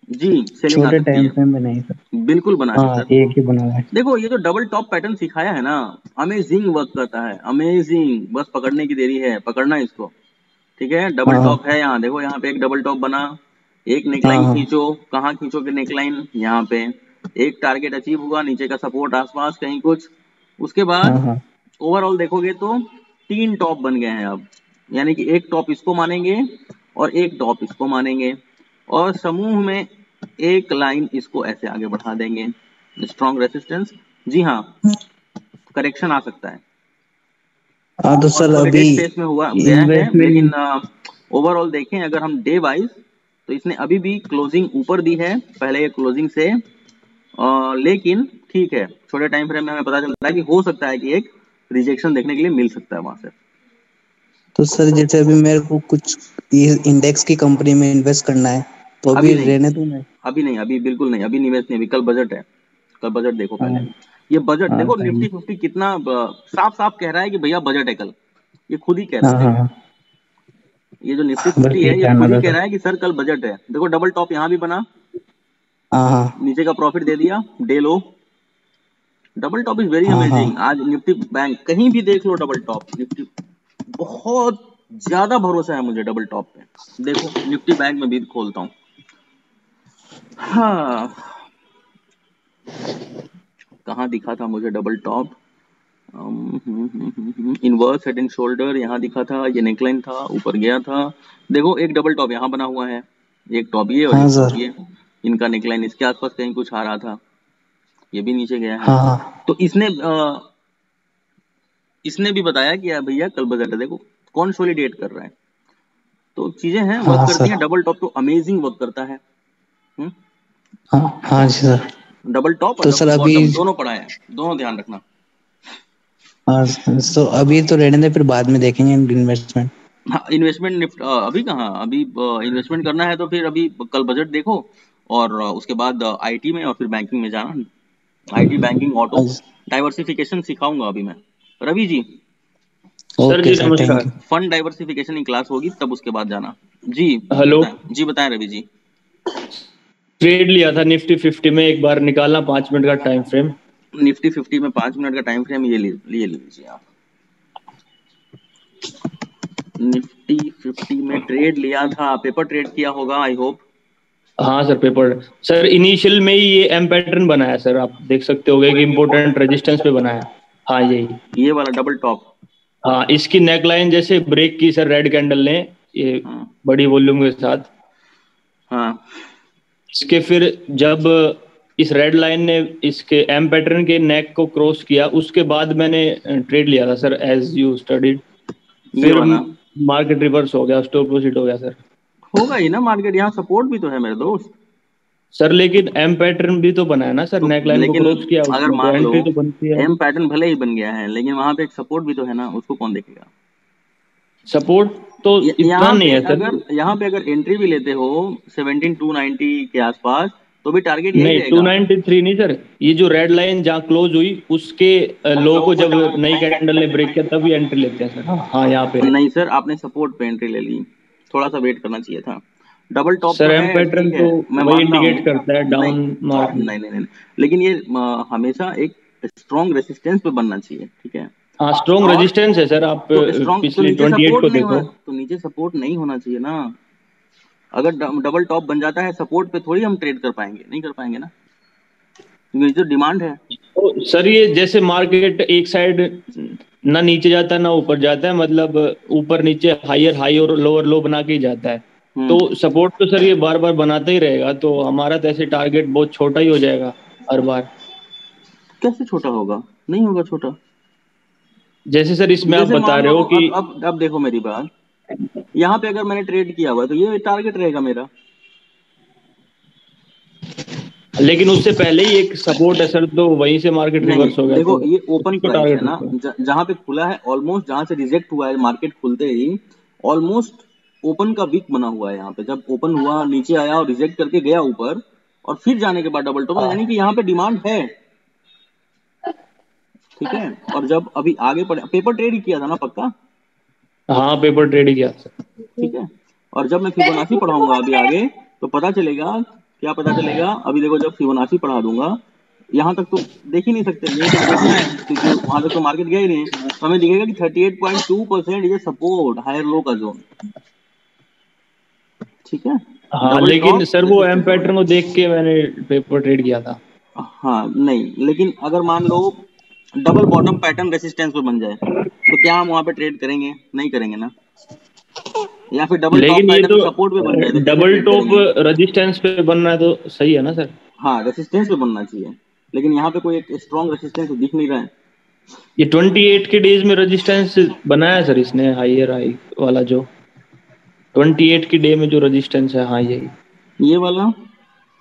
Speaker 1: जी सेलिंग आ
Speaker 8: छोटे
Speaker 1: सकती
Speaker 8: टाइम
Speaker 1: है,
Speaker 8: फ्रेम में नहीं सर।
Speaker 1: बिल्कुल बना है
Speaker 8: हाँ
Speaker 1: सर।
Speaker 8: एक ही बना हुआ है।
Speaker 1: देखो ये जो डबल टॉप पैटर्न सिखाया है ना, अमेजिंग वर्क करता है, अमेजिंग। बस पकड़ने की देरी है, पकड़ना इसको, ठीक है। डबल
Speaker 8: हाँ
Speaker 1: टॉप है यहाँ, देखो यहाँ पे एक डबल टॉप बना, एक
Speaker 8: हाँ
Speaker 1: नेकलाइन
Speaker 8: हाँ
Speaker 1: खींचो, कहाँ खींचोगे नेकलाइन, यहाँ पे एक टारगेट अचीव हुआ, नीचे का सपोर्ट आसपास कहीं कुछ। उसके
Speaker 8: हाँ
Speaker 1: बाद
Speaker 8: हाँ
Speaker 1: ओवरऑल देखोगे तो 3 टॉप बन गए हैं अब, यानी कि एक टॉप इसको मानेंगे और एक टॉप इसको मानेंगे, और समूह में एक लाइन इसको ऐसे आगे बढ़ा देंगे। स्ट्रॉन्ग रेसिस्टेंस, जी हाँ, करेक्शन आ सकता है,
Speaker 8: हाँ। तो सर अभी
Speaker 1: कंसोलिडेट फेस में हुआ गया है, लेकिन
Speaker 8: इन्वेस्टमेंट।
Speaker 1: ओवरऑल देखें अगर हम डे वाइज, तो इसने अभी भी क्लोजिंग ऊपर दी है पहले ये क्लोजिंग से, लेकिन ठीक है, छोटे टाइम फ्रेम में हमें पता चलता है कि हो सकता है कि एक रिजेक्शन देखने के लिए मिल सकता है वहां से।
Speaker 8: तो सर जैसे अभी मेरे को कुछ इंडेक्स की कंपनी में इन्वेस्ट करना है, तो
Speaker 1: अभी
Speaker 8: अभी
Speaker 1: नहीं,
Speaker 8: रहने दूं मैं?
Speaker 1: अभी नहीं, अभी बिल्कुल नहीं, अभी निवेश नहीं, अभी कल बजट है, कल बजट देखो पहले।
Speaker 8: हाँ
Speaker 1: ये बजट
Speaker 8: हाँ
Speaker 1: देखो,
Speaker 8: टाइम।
Speaker 1: निफ्टी 50 कितना साफ साफ कह रहा है कि भैया बजट है कल, ये खुद ही कह रहा
Speaker 8: हाँ
Speaker 1: है,
Speaker 8: हाँ
Speaker 1: देखो
Speaker 8: हाँ।
Speaker 1: ये जो निफ्टी
Speaker 8: बस
Speaker 1: 50 है
Speaker 8: ठीक
Speaker 1: ये
Speaker 8: है
Speaker 1: खुद
Speaker 8: ना
Speaker 1: ही
Speaker 8: था
Speaker 1: कह
Speaker 8: सर।
Speaker 1: रहा है कि सर कल बजट है। देखो डबल टॉप यहाँ भी बना,
Speaker 8: हाँ हाँ
Speaker 1: नीचे का प्रॉफिट दे दिया, day low. Double top is very
Speaker 8: हाँ
Speaker 1: अमेजिंग।
Speaker 8: हाँ।
Speaker 1: आज निफ्टी बैंक कहीं भी देख लो डबल टॉप, निफ्टी बहुत ज्यादा भरोसा है मुझे डबल टॉप पे। देखो निफ्टी बैंक में भी खोलता हूँ, हाँ कहाँ दिखा था मुझे double top, inverse head and shoulder यहाँ दिखा था, ये नेकलाइन था, ऊपर गया था। देखो एक डबल टॉप यहाँ बना हुआ है, एक टॉप ये और
Speaker 8: हाँ
Speaker 1: एक टॉप
Speaker 8: सर।
Speaker 1: ये, इनका नेकलाइन इसके आसपास कहीं कुछ आ रहा था, ये भी नीचे गया है।
Speaker 8: हाँ हाँ
Speaker 1: तो इसने भी बताया कि यार भैया कल बजट है, देखो कॉन्सोलिडेट कर रहा है, तो चीजें हैं वर्क
Speaker 8: हाँ
Speaker 1: करती
Speaker 8: सर।
Speaker 1: हैं। डबल टॉप तो अमेजिंग वर्क करता है।
Speaker 8: हाँ हाँ जी सर।
Speaker 1: डबल टॉप और
Speaker 8: तो सर
Speaker 1: डबल
Speaker 8: अभी
Speaker 1: बॉटम दोनों पढ़ा है, दोनों ध्यान रखना।
Speaker 8: हाँ तो अभी तो रहने दे, फिर बाद में देखेंगे इन्वेस्टमेंट।
Speaker 1: हाँ इन्वेस्टमेंट निफ्ट अभी कहाँ, अभी इन्वेस्टमेंट करना है तो फिर अभी कल बजट देखो, और उसके बाद आईटी में और फिर बैंकिंग में जाना, आईटी बैंकिंग ऑटो डाइवर्सिफिकेशन सिखाऊंगा अभी मैं, रवि जी।
Speaker 5: सर
Speaker 8: ओके
Speaker 5: जी
Speaker 8: सर, थैंक
Speaker 5: नमस्कार।
Speaker 8: यू।
Speaker 1: फंड डाइवर्सिफिकेशन की क्लास होगी तब उसके बाद जाना। जी
Speaker 5: हेलो।
Speaker 1: बताएं, जी बताएं रवि जी।
Speaker 5: ट्रेड लिया था निफ्टी 50 में, एक बार निकालना 5 मिनट का टाइम फ्रेम।
Speaker 1: निफ्टी 50 में 5 मिनट का टाइम फ्रेम, ये ले लीजिए आप। निफ्टी 50 में ट्रेड लिया था, पेपर ट्रेड किया होगा आई होप।
Speaker 5: हाँ सर पेपर। सर इनिशियल में ही ये एम पैटर्न बनाया सर, आप देख सकते होगे कि इम्पोर्टेंट रेजिस्टेंस पे बनाया। हाँ यही।
Speaker 1: ये वाला डबल टॉप।
Speaker 5: हाँ इसकी नेकलाइन जैसे ब्रेक की सर रेड कैंडल ने, ये
Speaker 1: हाँ
Speaker 5: बड़ी वॉल्यूम के साथ।
Speaker 1: हाँ
Speaker 5: इसके फिर जब इस रेड लाइन ने इसके एम पैटर्न के नेक को क्रॉस किया, उसके बाद मैंने ट्रेड लिया था सर, एज यू स्टडीड।
Speaker 1: ये
Speaker 5: फिर
Speaker 1: वाला
Speaker 5: मार्केट रिवर्स हो गया, स्टॉप लॉस हिट हो गया सर।
Speaker 1: होगा ही ना, मार्केट यहाँ सपोर्ट भी तो है मेरे दोस्त।
Speaker 5: सर लेकिन एम पैटर्न भी तो बनाया ना सर,
Speaker 1: तो
Speaker 5: नेकलाइन को
Speaker 1: लेकिन
Speaker 5: क्रॉस किया
Speaker 1: अगर
Speaker 5: उसने, तो
Speaker 1: मान लो
Speaker 5: एंट्री तो बनती है।
Speaker 1: एम पैटर्न भले ही बन गया है, लेकिन वहां पे एक सपोर्ट भी तो है ना, उसको कौन देखेगा।
Speaker 5: सपोर्ट तो इतना नहीं है सर।
Speaker 1: यहाँ पे अगर एंट्री भी लेते हो 17290 के आसपास, तो भी टारगेट यही
Speaker 5: नहीं
Speaker 1: रहेगा।
Speaker 5: 293 नहीं सर, ये जो रेड लाइन जहाँ क्लोज हुई उसके लो को जब नई कैंडल ने ब्रेक किया तब ये एंट्री लेते हैं सर। हाँ यहाँ पे
Speaker 1: नहीं सर, आपने सपोर्ट पे एंट्री ले ली, थोड़ा सा वेट करना चाहिए था। डबल टॉप तो
Speaker 5: सर एम
Speaker 1: है,
Speaker 5: पैटर्न
Speaker 1: ठीक
Speaker 5: तो
Speaker 1: है, मैं
Speaker 5: वही
Speaker 1: मानता हूँ।
Speaker 5: इंडिकेट करता है
Speaker 1: नहीं
Speaker 5: डाउन मार्केट।
Speaker 1: नहीं नहीं नहीं, लेकिन ये हमेशा एक स्ट्रॉन्ग रेसिस्टेंस पे बनना चाहिए, ठीक है।
Speaker 5: हाँ स्ट्रॉन्ग
Speaker 1: और
Speaker 5: रेजिस्टेंस है सर, आप
Speaker 1: तो स्ट्रॉन्ग तो
Speaker 5: पिछली
Speaker 1: नीचे
Speaker 5: 28
Speaker 1: सपोर्ट
Speaker 5: को
Speaker 1: नहीं होना,
Speaker 5: देखो।
Speaker 1: तो नीचे सपोर्ट नहीं होना चाहिए ना। अगर डबल टॉप बन जाता है सपोर्ट पे, थोड़ी हम ट्रेड कर पाएंगे, नहीं कर पाएंगे ना, क्योंकि जो डिमांड है।
Speaker 5: तो सर ये जैसे मार्केट एक साइड ना नीचे जाता है ना ऊपर जाता है, मतलब ऊपर नीचे हायर हाई और लोअर लो बना के ही जाता है, तो सपोर्ट तो सर ये बार बार बनाता ही रहेगा, तो हमारा तो ऐसे टारगेट बहुत छोटा ही हो जाएगा हर बार।
Speaker 1: कैसे छोटा होगा, नहीं होगा छोटा।
Speaker 5: जैसे सर इसमें आप
Speaker 1: जैसे
Speaker 5: बता
Speaker 1: मान
Speaker 5: रहे
Speaker 1: लो,
Speaker 5: हो कि
Speaker 1: अब देखो मेरी बात, यहाँ पे अगर मैंने ट्रेड किया हुआ है तो ये टारगेट रहेगा मेरा।
Speaker 5: लेकिन उससे पहले ही एक सपोर्ट है सर, तो वहीं से मार्केट
Speaker 1: नहीं
Speaker 5: रिवर्स हो गया,
Speaker 1: देखो,
Speaker 5: तो
Speaker 1: ये ओपन
Speaker 5: उसी को
Speaker 1: प्राइस है
Speaker 5: टारगेट
Speaker 1: ना,
Speaker 5: रखते हैं।
Speaker 1: जहां पे खुला है ऑलमोस्ट, जहां से रिजेक्ट हुआ है मार्केट खुलते ही, ऑलमोस्ट ओपन का वीक बना हुआ है। यहाँ पे जब ओपन हुआ, नीचे आया और रिजेक्ट करके गया ऊपर, और फिर जाने के बाद डबल टॉप, यानी कि यहाँ पे डिमांड है, ठीक है। और जब अभी आगे पेपर ट्रेड ही किया था ना पक्का,
Speaker 5: हाँ पेपर ट्रेड ही किया सर।
Speaker 1: ठीक है। और जब मैं फिबोनाची पढ़ाऊंगा अभी आगे, तो पता चलेगा क्या पता चलेगा? अभी देखो जब फिबोनाची पढ़ा दूंगा, यहाँ तक तो देख ही नहीं सकते, यहीं तक देखना है क्योंकि वहां तक तो मार्केट गया ही नहीं है। तो हमें दिखेगा कि 38.2% इज सपोर्ट हायर लो का जोन, ठीक है।
Speaker 5: हाँ,
Speaker 1: डबल
Speaker 5: लेकिन
Speaker 1: टॉप
Speaker 5: सर वो एम
Speaker 1: रेसिस्टेंस जोन।
Speaker 5: पैटर्न को देख के मैंने पेपर ट्रेड किया था।
Speaker 1: हाँ नहीं, लेकिन अगर मान लो डबल बॉटम पैटर्न रेसिस्टेंस पे बन जाए तो क्या हम वहां पे ट्रेड करेंगे? नहीं करेंगे ना। या फिर डबल टॉप
Speaker 5: लेकिन ये
Speaker 1: पैटर्न
Speaker 5: तो
Speaker 1: सपोर्ट पे बन जाए तो कैसे
Speaker 5: डबल
Speaker 1: ट्रेड
Speaker 5: टॉप
Speaker 1: करेंगे?
Speaker 5: रेजिस्टेंस पे बनना है तो सही है ना सर?
Speaker 1: हाँ, रेसिस्टेंस पे बनना चाहिए, लेकिन यहाँ पे कोई एक स्ट्रॉन्ग रेसिस्टेंस दिख नहीं रहा है।
Speaker 5: ये 28 के डेज में रेजिस्टेंस बनाया सर इसने, हायर हाई वाला जो 28 की डे में जो रेजिस्टेंस है, हाँ यही।
Speaker 1: ये वाला,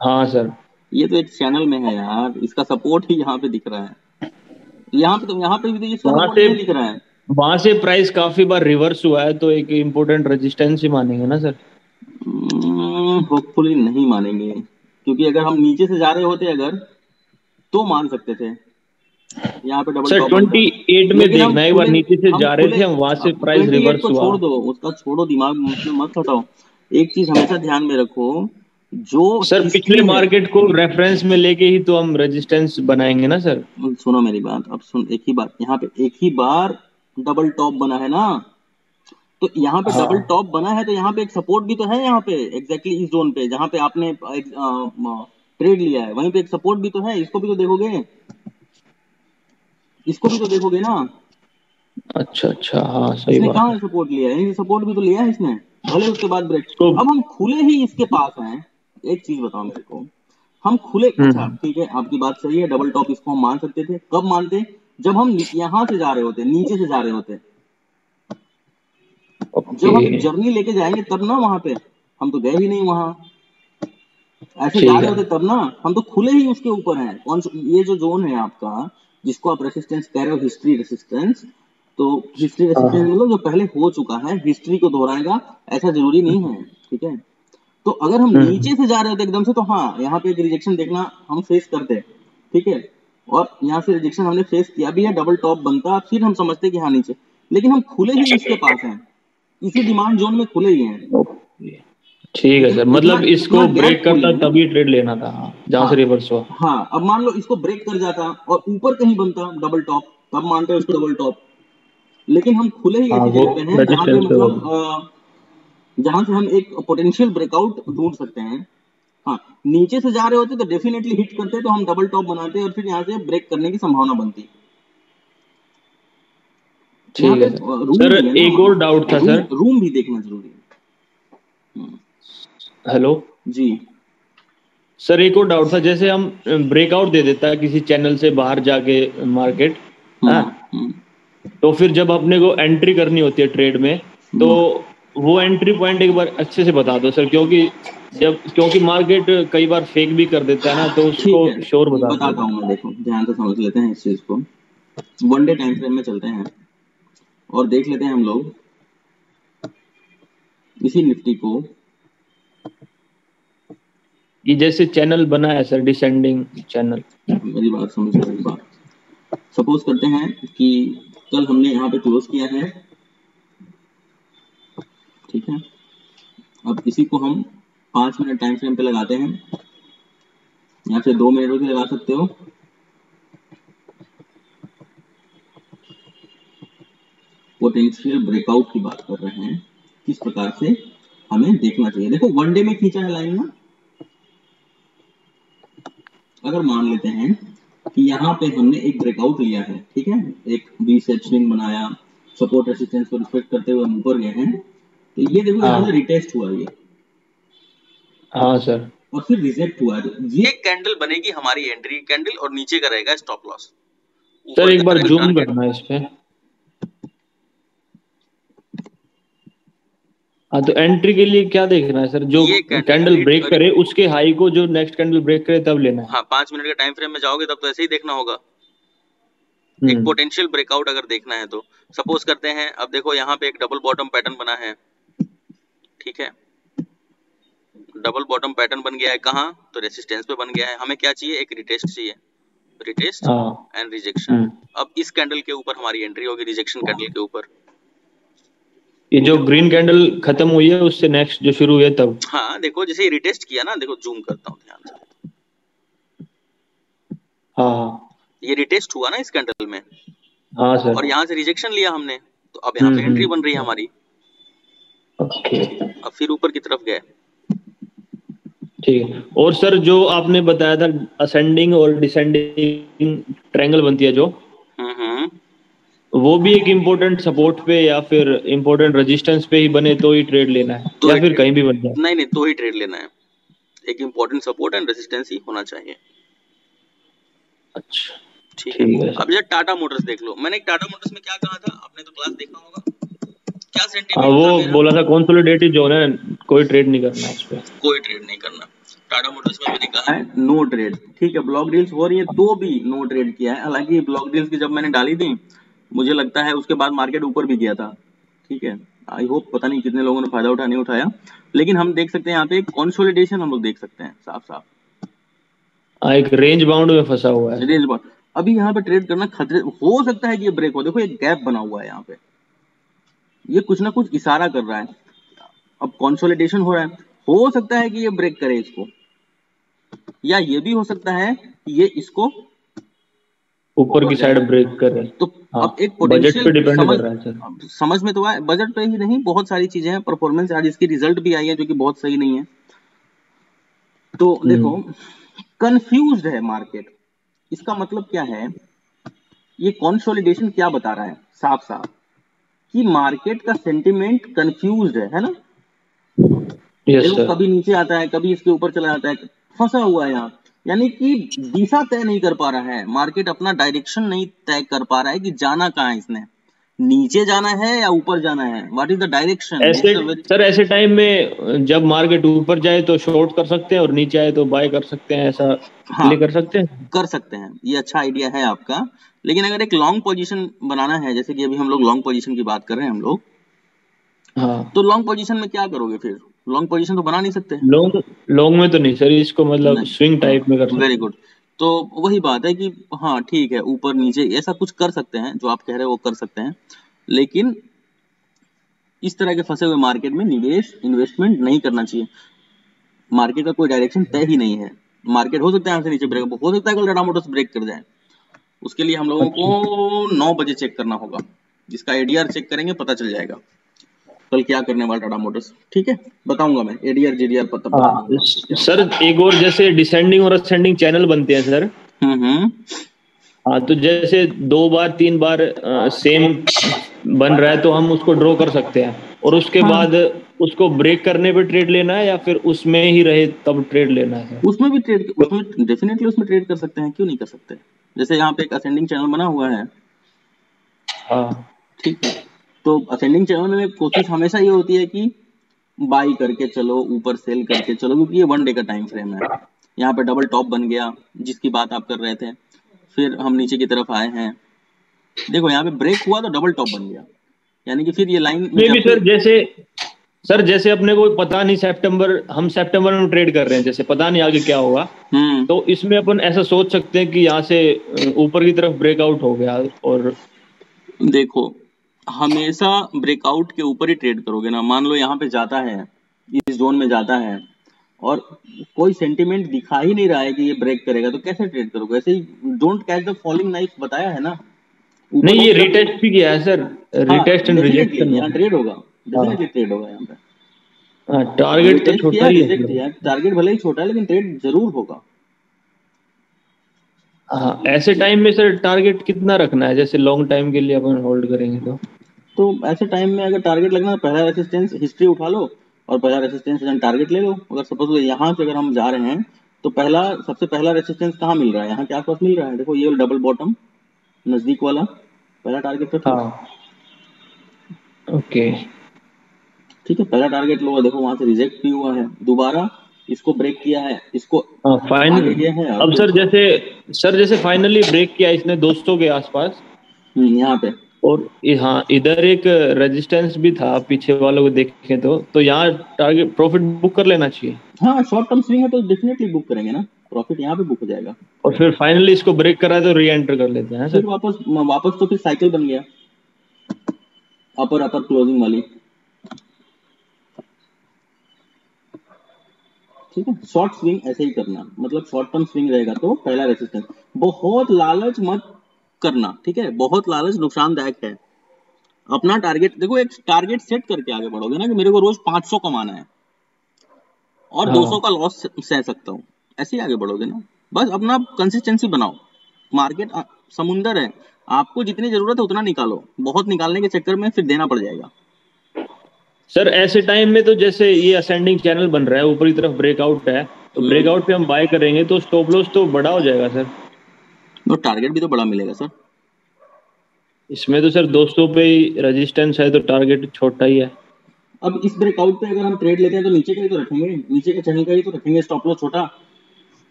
Speaker 5: हाँ सर।
Speaker 1: ये तो एक चैनल में है यार, इसका सपोर्ट ही यहाँ पे दिख रहा है। यहाँ पे भी तो इसका
Speaker 5: वहां
Speaker 1: सपोर्ट
Speaker 5: से
Speaker 1: नहीं दिख रहा है।
Speaker 5: वहां से प्राइस काफी बार रिवर्स हुआ है, तो एक इम्पोर्टेंट रेजिस्टेंस ही मानेंगे ना सर?
Speaker 1: होपफुली नहीं मानेंगे, क्योंकि अगर हम नीचे से जा रहे होते अगर तो मान सकते थे, यहाँ पे डबल
Speaker 5: सर
Speaker 1: टॉप बनता।
Speaker 5: 28 में
Speaker 1: लेकिन हम
Speaker 5: देखना, एक बार
Speaker 1: खुले
Speaker 5: नीचे से
Speaker 1: हम
Speaker 5: जा रहे
Speaker 1: खुले
Speaker 5: थे हम, वहां से प्राइस
Speaker 1: 28
Speaker 5: रिवर्स
Speaker 1: को
Speaker 5: हुआ।
Speaker 1: छोड़ दो, उसका छोड़ो, दिमाग में मत हटाओ। एक चीज हमेशा ध्यान में रखो, जो
Speaker 5: सर पिछले
Speaker 1: हिस्ट्री है।
Speaker 5: मार्केट को रेफरेंस में लेके ही तो हम रेजिस्टेंस बनाएंगे ना सर?
Speaker 1: सुनो मेरी बात, अब सुन, एक ही बात, यहाँ पे एक ही बार डबल टॉप बना है ना, तो यहाँ पे डबल
Speaker 5: हाँ।
Speaker 1: टॉप बना है तो यहाँ पे एक सपोर्ट भी तो है, यहाँ पे एग्जैक्टली इस जोन पे जहाँ पे आपने ट्रेड लिया है, वहीं पे एक सपोर्ट भी तो है, इसको भी तो देखोगे, इसको भी तो देखोगे ना।
Speaker 5: अच्छा अच्छा, हाँ सही
Speaker 1: इसने
Speaker 5: बात
Speaker 1: कहाँ
Speaker 5: है।
Speaker 1: सपोर्ट लिया है? सपोर्ट भी तो लिया है इसने, भले उसके बाद ब्रेक।
Speaker 5: तो
Speaker 1: अब हम खुले ही इसके पास हैं, एक चीज बताओ मेरे को, हम खुले, अच्छा
Speaker 5: हम्म,
Speaker 1: ठीक है आपकी बात सही है, डबल टॉप इसको हम मान सकते थे, कब मानते? जब हम यहाँ से जा रहे होते, नीचे से जा रहे होते,
Speaker 5: ओके।
Speaker 1: जब हम जर्नी लेके जाएंगे तब ना, वहां पे हम तो गए ही नहीं वहां, ऐसे जा
Speaker 5: ठीक
Speaker 1: रहे
Speaker 5: है।
Speaker 1: होते तब ना, हम तो खुले ही उसके ऊपर हैं। ये जो जोन है आपका, जिसको आप रेसिस्टेंस कह रहे हो, हिस्ट्री रेसिस्टेंस, तो हिस्ट्री रेसिस्टेंस
Speaker 5: हाँ
Speaker 1: मतलब जो पहले हो चुका है, हिस्ट्री को दोहराएगा, ऐसा जरूरी नहीं है, ठीक है। तो अगर हम नीचे से जा रहे होते एकदम से, तो हाँ यहाँ पे एक रिजेक्शन देखना हम फेस करते, ठीक है, और यहाँ से रिजेक्शन हमने फेस किया भी है, डबल टॉप बनता, फिर हम समझते कि हाँ नीचे, लेकिन हम खुले ही इसके पास हैं, इसी डिमांड जोन में खुले ही हैं,
Speaker 5: ओके, ठीक है सर,
Speaker 1: इतना
Speaker 5: मतलब
Speaker 1: इतना
Speaker 5: इसको
Speaker 1: गैप
Speaker 5: ब्रेक
Speaker 1: खोले
Speaker 5: करता
Speaker 1: हैं।
Speaker 5: तभी ट्रेड लेना था, हाँ, जहां
Speaker 1: हाँ
Speaker 5: से रिवर्स हुआ।
Speaker 1: हाँ, अब मान लो इसको ब्रेक कर जाता और ऊपर कहीं बनता डबल टॉप, तब मानते हैं उसको डबल टॉप, लेकिन हम खुले ही
Speaker 5: हाँ,
Speaker 1: ऐसी
Speaker 5: वो
Speaker 1: जगह पे हैं जहां पे
Speaker 5: रेजिस्टेंस पे
Speaker 1: मतलब
Speaker 5: होगा।
Speaker 1: जहां से हम एक पोटेंशियल ब्रेकआउट ढूंढ सकते हैं। हाँ, नीचे से जा रहे होते तो डेफिनेटली हिट करते, तो हम डबल टॉप बनाते और फिर यहाँ से ब्रेक करने की संभावना बनती। यहाँ
Speaker 5: ठीक
Speaker 1: पे
Speaker 5: है सर।
Speaker 1: रूम
Speaker 5: सर
Speaker 1: भी है ना,
Speaker 5: एक और डाउट था सर।
Speaker 1: रूम भी देखना जरूरी है।
Speaker 5: हेलो
Speaker 1: जी
Speaker 5: सर, एक और डाउट था, जैसे हम ब्रेकआउट दे देता है किसी चैनल से बाहर जाके मार्केट, हाँ,
Speaker 1: हम्म
Speaker 5: तो फिर जब अपने को एंट्री करनी होती है ट्रेड में, तो
Speaker 1: हम्म,
Speaker 5: वो एंट्री पॉइंट एक बार अच्छे से बता दो सर, क्योंकि मार्केट कई बार फेक भी कर देता है ना, तो
Speaker 1: ठीक
Speaker 5: उसको
Speaker 1: है,
Speaker 5: श्योर बता
Speaker 1: बताता
Speaker 5: दो।
Speaker 1: हूँ मैं, देखो ध्यान से समझ लेते हैं इस चीज को। वन डे टाइम फ्रेम में चलते हैं और देख लेते हैं हम लोग इसी निफ्टी को।
Speaker 5: ये जैसे चैनल बना है सर, डिसेंडिंग चैनल।
Speaker 1: मेरी बात समझो, एक बात सपोज करते हैं कि कल हमने यहाँ पे क्लोज किया है, ठीक है। अब इसी को हम 5 मिनट टाइम फ्रेम पे लगाते हैं, या फिर 2 मिनट भी लगा सकते हो। पोटेंशियल ब्रेकआउट की बात कर रहे हैं, किस प्रकार से हमें देखना चाहिए। देखो वन डे में खींचा है लाइन ना, अगर मान लेते हैं कि यहाँ पे हमने एक ब्रेकआउट लिया है, ठीक है, एक बी सेट स्विंग बनाया, सपोर्ट रेसिस्टेंस को रिस्पेक्ट करते हुए हम ऊपर गए हैं, तो ये देखो यहाँ से
Speaker 5: हाँ
Speaker 1: रिटेस्ट हुआ ये,
Speaker 5: हाँ सर।
Speaker 1: और फिर रिजेक्ट हुआ, तो ये कैंडल बनेगी हमारी एंट्री कैंडल, और नीचे का रहेगा स्टॉप लॉस,
Speaker 5: सर
Speaker 1: ऊपर
Speaker 5: एक
Speaker 1: का
Speaker 5: बार
Speaker 1: रहेगा
Speaker 5: जूम
Speaker 1: टारगेट।
Speaker 5: करना है इस पे। हाँ, तो एंट्री के लिए क्या देखना है सर? जो
Speaker 1: ये कैंडल
Speaker 5: कैंडल ब्रेक करे उसके हाई को जो नेक्स्ट कैंडल ब्रेक करे तब लेना है।
Speaker 1: हाँ, 5 मिनट के टाइम फ्रेम में जाओगे तब तो ऐसे ही देखना होगा। एक
Speaker 5: हम्म,
Speaker 1: पोटेंशियल ब्रेकआउट अगर देखना है तो सपोज करते हैं, अब देखो यहाँ पे एक डबल बॉटम पैटर्न बना है, ठीक है, डबल बॉटम पैटर्न बन गया है कहाँ, तो रेसिस्टेंस पे बन गया है। हमें क्या चाहिए? एक रिटेस्ट चाहिए, रिटेस्ट
Speaker 5: हाँ।
Speaker 1: And rejection. अब इस कैंडल के ऊपर हमारी एंट्री होगी, रिजेक्शन कैंडल के ऊपर,
Speaker 5: ये जो ग्रीन कैंडल खत्म हुई है उससे नेक्स्ट जो शुरू हुई है तब।
Speaker 1: हाँ देखो जैसे ये रिटेस्ट किया ना, देखो जूम करता हूँ ध्यान से,
Speaker 5: हाँ
Speaker 1: ये रिटेस्ट हुआ ना इस कैंडल में,
Speaker 5: हाँ सर।
Speaker 1: और यहाँ से रिजेक्शन लिया हमने, तो अब यहाँ पे एंट्री बन रही है हमारी।
Speaker 5: ओके
Speaker 1: अब फिर ऊपर की तरफ गए।
Speaker 5: ठीक है। और सर जो आपने बताया था असेंडिंग और डिसेंडिंग ट्रायंगल बनती है जो, वो भी एक इम्पोर्टेंट सपोर्ट पे या फिर इम्पोर्टेंट रेजिस्टेंस पे ही बने तो ही ट्रेड लेना है,
Speaker 1: तो
Speaker 5: या फिर कहीं भी बन जाए?
Speaker 1: नहीं, तो ही ट्रेड लेना है, एक इम्पोर्टेंट सपोर्ट एंड रेजिस्टेंस ही होना चाहिए।
Speaker 5: अच्छा
Speaker 1: ठीक है। अब जब टाटा मोटर्स देख लो, मैंने टाटा मोटर्स में क्या कहा था, आपने तो क्लास देखा होगा, क्या सेंटीमेंट
Speaker 5: वो बोला था कंसोलिडेटेड जोन है, कोई ट्रेड नहीं करना है इस पे,
Speaker 1: कोई ट्रेड नहीं करना। टाटा मोटर्स में मैंने कहा है नो ट्रेड। ठीक है, ब्लॉक डील्स हो रही है तो भी नो ट्रेड किया है। हालांकि ब्लॉक डील्स की जब मैंने डाली थी, मुझे लगता है उसके बाद मार्केट ऊपर भी गया था। ठीक है, आई होप पता नहीं कितने लोगों ने फायदा उठाया, नहीं उठाया, लेकिन हम देख सकते हैं यहाँ पे कंसोलिडेशन हम लोग देख सकते हैं साफ साफ।
Speaker 5: एक रेंज बाउंड में फंसा हुआ है।
Speaker 1: रेंज बाउंड, अभी यहाँ पे ट्रेड करना खतरे, हो सकता है कि ये ब्रेक हो। देखो एक गैप बना हुआ है यहाँ पे, ये कुछ ना कुछ इशारा कर रहा है। अब कंसोलिडेशन हो रहा है, हो सकता है कि ये ब्रेक करे इसको, या ये भी हो सकता है कि ये इसको
Speaker 5: ऊपर की साइड ब्रेक करे।
Speaker 1: तो
Speaker 5: हाँ,
Speaker 1: अब एक पोटेंशियल
Speaker 5: बजट पे डिपेंड कर रहा है सर।
Speaker 1: समझ में तो आया, बजट पे ही नहीं, बहुत सारी चीजें हैं। परफॉर्मेंस आज इसकी रिजल्ट भी आई है जो कि बहुत सही नहीं है। तो देखो कंफ्यूज्ड है मार्केट, इसका मतलब क्या है, ये कंसोलिडेशन क्या बता रहा है साफ साफ, कि मार्केट का सेंटिमेंट कंफ्यूज्ड है ना। देखो कभी नीचे आता है, कभी इसके ऊपर चला जाता है, फंसा हुआ है यहाँ, यानी कि दिशा तय नहीं कर पा रहा है मार्केट, अपना डायरेक्शन नहीं तय कर पा रहा है कि जाना कहाँ है इसने, नीचे जाना है या ऊपर जाना है, व्हाट इज द डायरेक्शन।
Speaker 5: ऐसे सर ऐसे टाइम में जब मार्केट ऊपर जाए तो शॉर्ट कर सकते हैं और नीचे आए तो बाय कर सकते हैं, ऐसा
Speaker 1: हाँ,
Speaker 5: कर सकते हैं,
Speaker 1: कर सकते हैं, ये अच्छा आइडिया है आपका। लेकिन अगर एक लॉन्ग पोजीशन बनाना है, जैसे कि अभी हम लोग लॉन्ग पोजीशन की बात कर रहे हैं हम लोग,
Speaker 5: हाँ,
Speaker 1: तो लॉन्ग पोजीशन में क्या करोगे फिर, लॉन्ग पोजीशन तो बना नहीं सकते।
Speaker 5: लॉन्ग में तो नहीं सर, इसको मतलब स्विंग टाइप में कर सकते हैं।
Speaker 1: वेरी गुड, तो वही बात है कि हाँ ठीक है, ऊपर नीचे ऐसा कुछ कर सकते हैं, जो आप कह रहे हैं वो कर सकते हैं, लेकिन इस तरह के फंसे हुए मार्केट में निवेश इन्वेस्टमेंट नहीं करना चाहिए। मार्केट का कोई डायरेक्शन तय ही नहीं है, मार्केट हो सकता है यहाँ से नीचे ब्रेक, हो सकता है कल टाटा मोटर्स ब्रेक कर जाए। उसके लिए हम लोगों को 9 बजे चेक करना होगा, जिसका एडीआर चेक करेंगे पता चल जाएगा कल क्या करने वाला टाटा मोटर्स। ठीक है, बताऊंगा मैं एडीआर जीडीआर पता।
Speaker 5: सर एक और जैसे डिसेंडिंग और असेंडिंग चैनल बनते हैं सर। हाँ, तो जैसे 2 बार 3 बार सेम बन रहा है तो हम उसको ड्रॉ कर सकते हैं, और उसके बाद उसको ब्रेक करने पे ट्रेड लेना है या फिर उसमें ही रहे तब ट्रेड लेना है?
Speaker 1: उसमें भी ट्रेड, उसमें डेफिनेटली उसमें ट्रेड कर सकते हैं, क्यों नहीं कर सकते। जैसे यहाँ पे एक असेंडिंग चैनल बना हुआ है,
Speaker 5: हाँ
Speaker 1: ठीक है, तो असेंडिंग चैनल में कोशिश हमेशा ये होती है कि बाई करके चलो, ऊपर सेल करके चलो, क्योंकि ये 1 डे का टाइम फ्रेम है। यहाँ पे डबल टॉप बन गया जिसकी बात आप कर रहे थे, फिर हम नीचे की तरफ आए हैं, देखो यहाँ पे ब्रेक हुआ तो डबल टॉप बन गया, यानी कि फिर ये लाइन
Speaker 5: में भी सर जैसे अपने को पता नहीं हम सितंबर में ट्रेड कर रहे हैं, जैसे पता नहीं आगे क्या होगा, तो इसमें अपन ऐसा सोच सकते हैं कि यहाँ से ऊपर की तरफ ब्रेकआउट हो गया, और
Speaker 1: देखो हमेशा ब्रेकआउट के ऊपर ही ट्रेड करोगे ना। मान लो यहाँ पे जाता है, इस जोन में जाता है और कोई सेंटीमेंट दिखा ही नहीं रहा है कि ये ब्रेक करेगा, तो कैसे ट्रेड करोगे। ऐसे ही don't catch the falling knife बताया है ना।
Speaker 5: नहीं, ये रिटेस्ट भी किया है सर, रिटेस्ट एंड रिजेक्शन,
Speaker 1: यहाँ ट्रेड होगा, डेफिनेटली ट्रेड होगा यहाँ पे।
Speaker 5: हाँ, टारगेट तो छोटा ही है,
Speaker 1: टारगेट भले ही छोटा है लेकिन ट्रेड जरूर होगा।
Speaker 5: हाँ, ऐसे टाइम में सर टारगेट कितना रखना है, जैसे लॉन्ग टाइम के लिए अपन होल्ड करेंगे
Speaker 1: तो ऐसे टाइम में अगर टारगेट लगना, पहला रेसिस्टेंस हिस्ट्री उठा लो और पहला रेसिस्टेंस टारगेट ले लो। अगर सपोज यहाँ से अगर हम जा रहे हैं तो सबसे पहला रेसिस्टेंस कहाँ मिल रहा है, यहाँ के आसपास मिल रहा है। देखो ये डबल बॉटम नजदीक वाला पहला टारगेट था।
Speaker 5: ओके,
Speaker 1: ठीक है, पहला टारगेट लो, देखो वहां से रिजेक्ट भी हुआ है, दोबारा इसको ब्रेक किया है, इसको
Speaker 5: फाइनली है। अब सर जैसे फाइनली ब्रेक किया इसने 200 के आसपास
Speaker 1: यहाँ पे,
Speaker 5: और हाँ इधर एक रेजिस्टेंस भी था पीछे वालों को देखें तो यहाँ टारगेट प्रॉफिट बुक कर लेना चाहिए।
Speaker 1: हाँ, शॉर्ट टर्म स्विंग है तो डेफिनेटली बुक करेंगे ना, प्रॉफिट यहाँ पे बुक हो जाएगा।
Speaker 5: और फिर फाइनली इसको ब्रेक करा तो री एंटर कर लेते हैं
Speaker 1: फिर वापस तो फिर साइकिल बन गया, अपर क्लोजिंग वाली। ठीक है, शॉर्ट स्विंग ऐसे ही करना, मतलब शॉर्ट टर्म स्विंग रहेगा तो पहला रेसिस्टेंस। बहुत लालच मत करना, ठीक है, बहुत लालच नुकसानदायक है। अपना टारगेट देखो, एक टारगेट सेट करके आगे बढ़ोगे ना कि मेरे को रोज 500 कमाना है और
Speaker 5: हाँ
Speaker 1: 200 का लॉस सह सकता हूँ, ऐसे ही आगे बढ़ोगे ना। बस अपना कंसिस्टेंसी बनाओ। मार्केट समुंदर है, आपको जितनी जरूरत है उतना निकालो, बहुत निकालने के चक्कर में फिर देना पड़ जाएगा।
Speaker 5: सर ऐसे टाइम में तो जैसे ये असेंडिंग चैनल बन रहा है, ऊपर की तरफ ब्रेकआउट है, तो ब्रेकआउट पे हम बाय करेंगे तो स्टॉप लॉस तो बड़ा हो जाएगा सर।
Speaker 1: तो टारगेट भी तो बड़ा मिलेगा सर।
Speaker 5: इसमें तो सर 200 पे ही रेजिस्टेंस है तो टारगेट छोटा ही है।
Speaker 1: अब इस ब्रेकआउट पे अगर हम ट्रेड लेते हैं तो नीचे का ही तो रखेंगे, नीचे के चैनल का ही तो रखेंगे स्टॉप लॉस छोटा,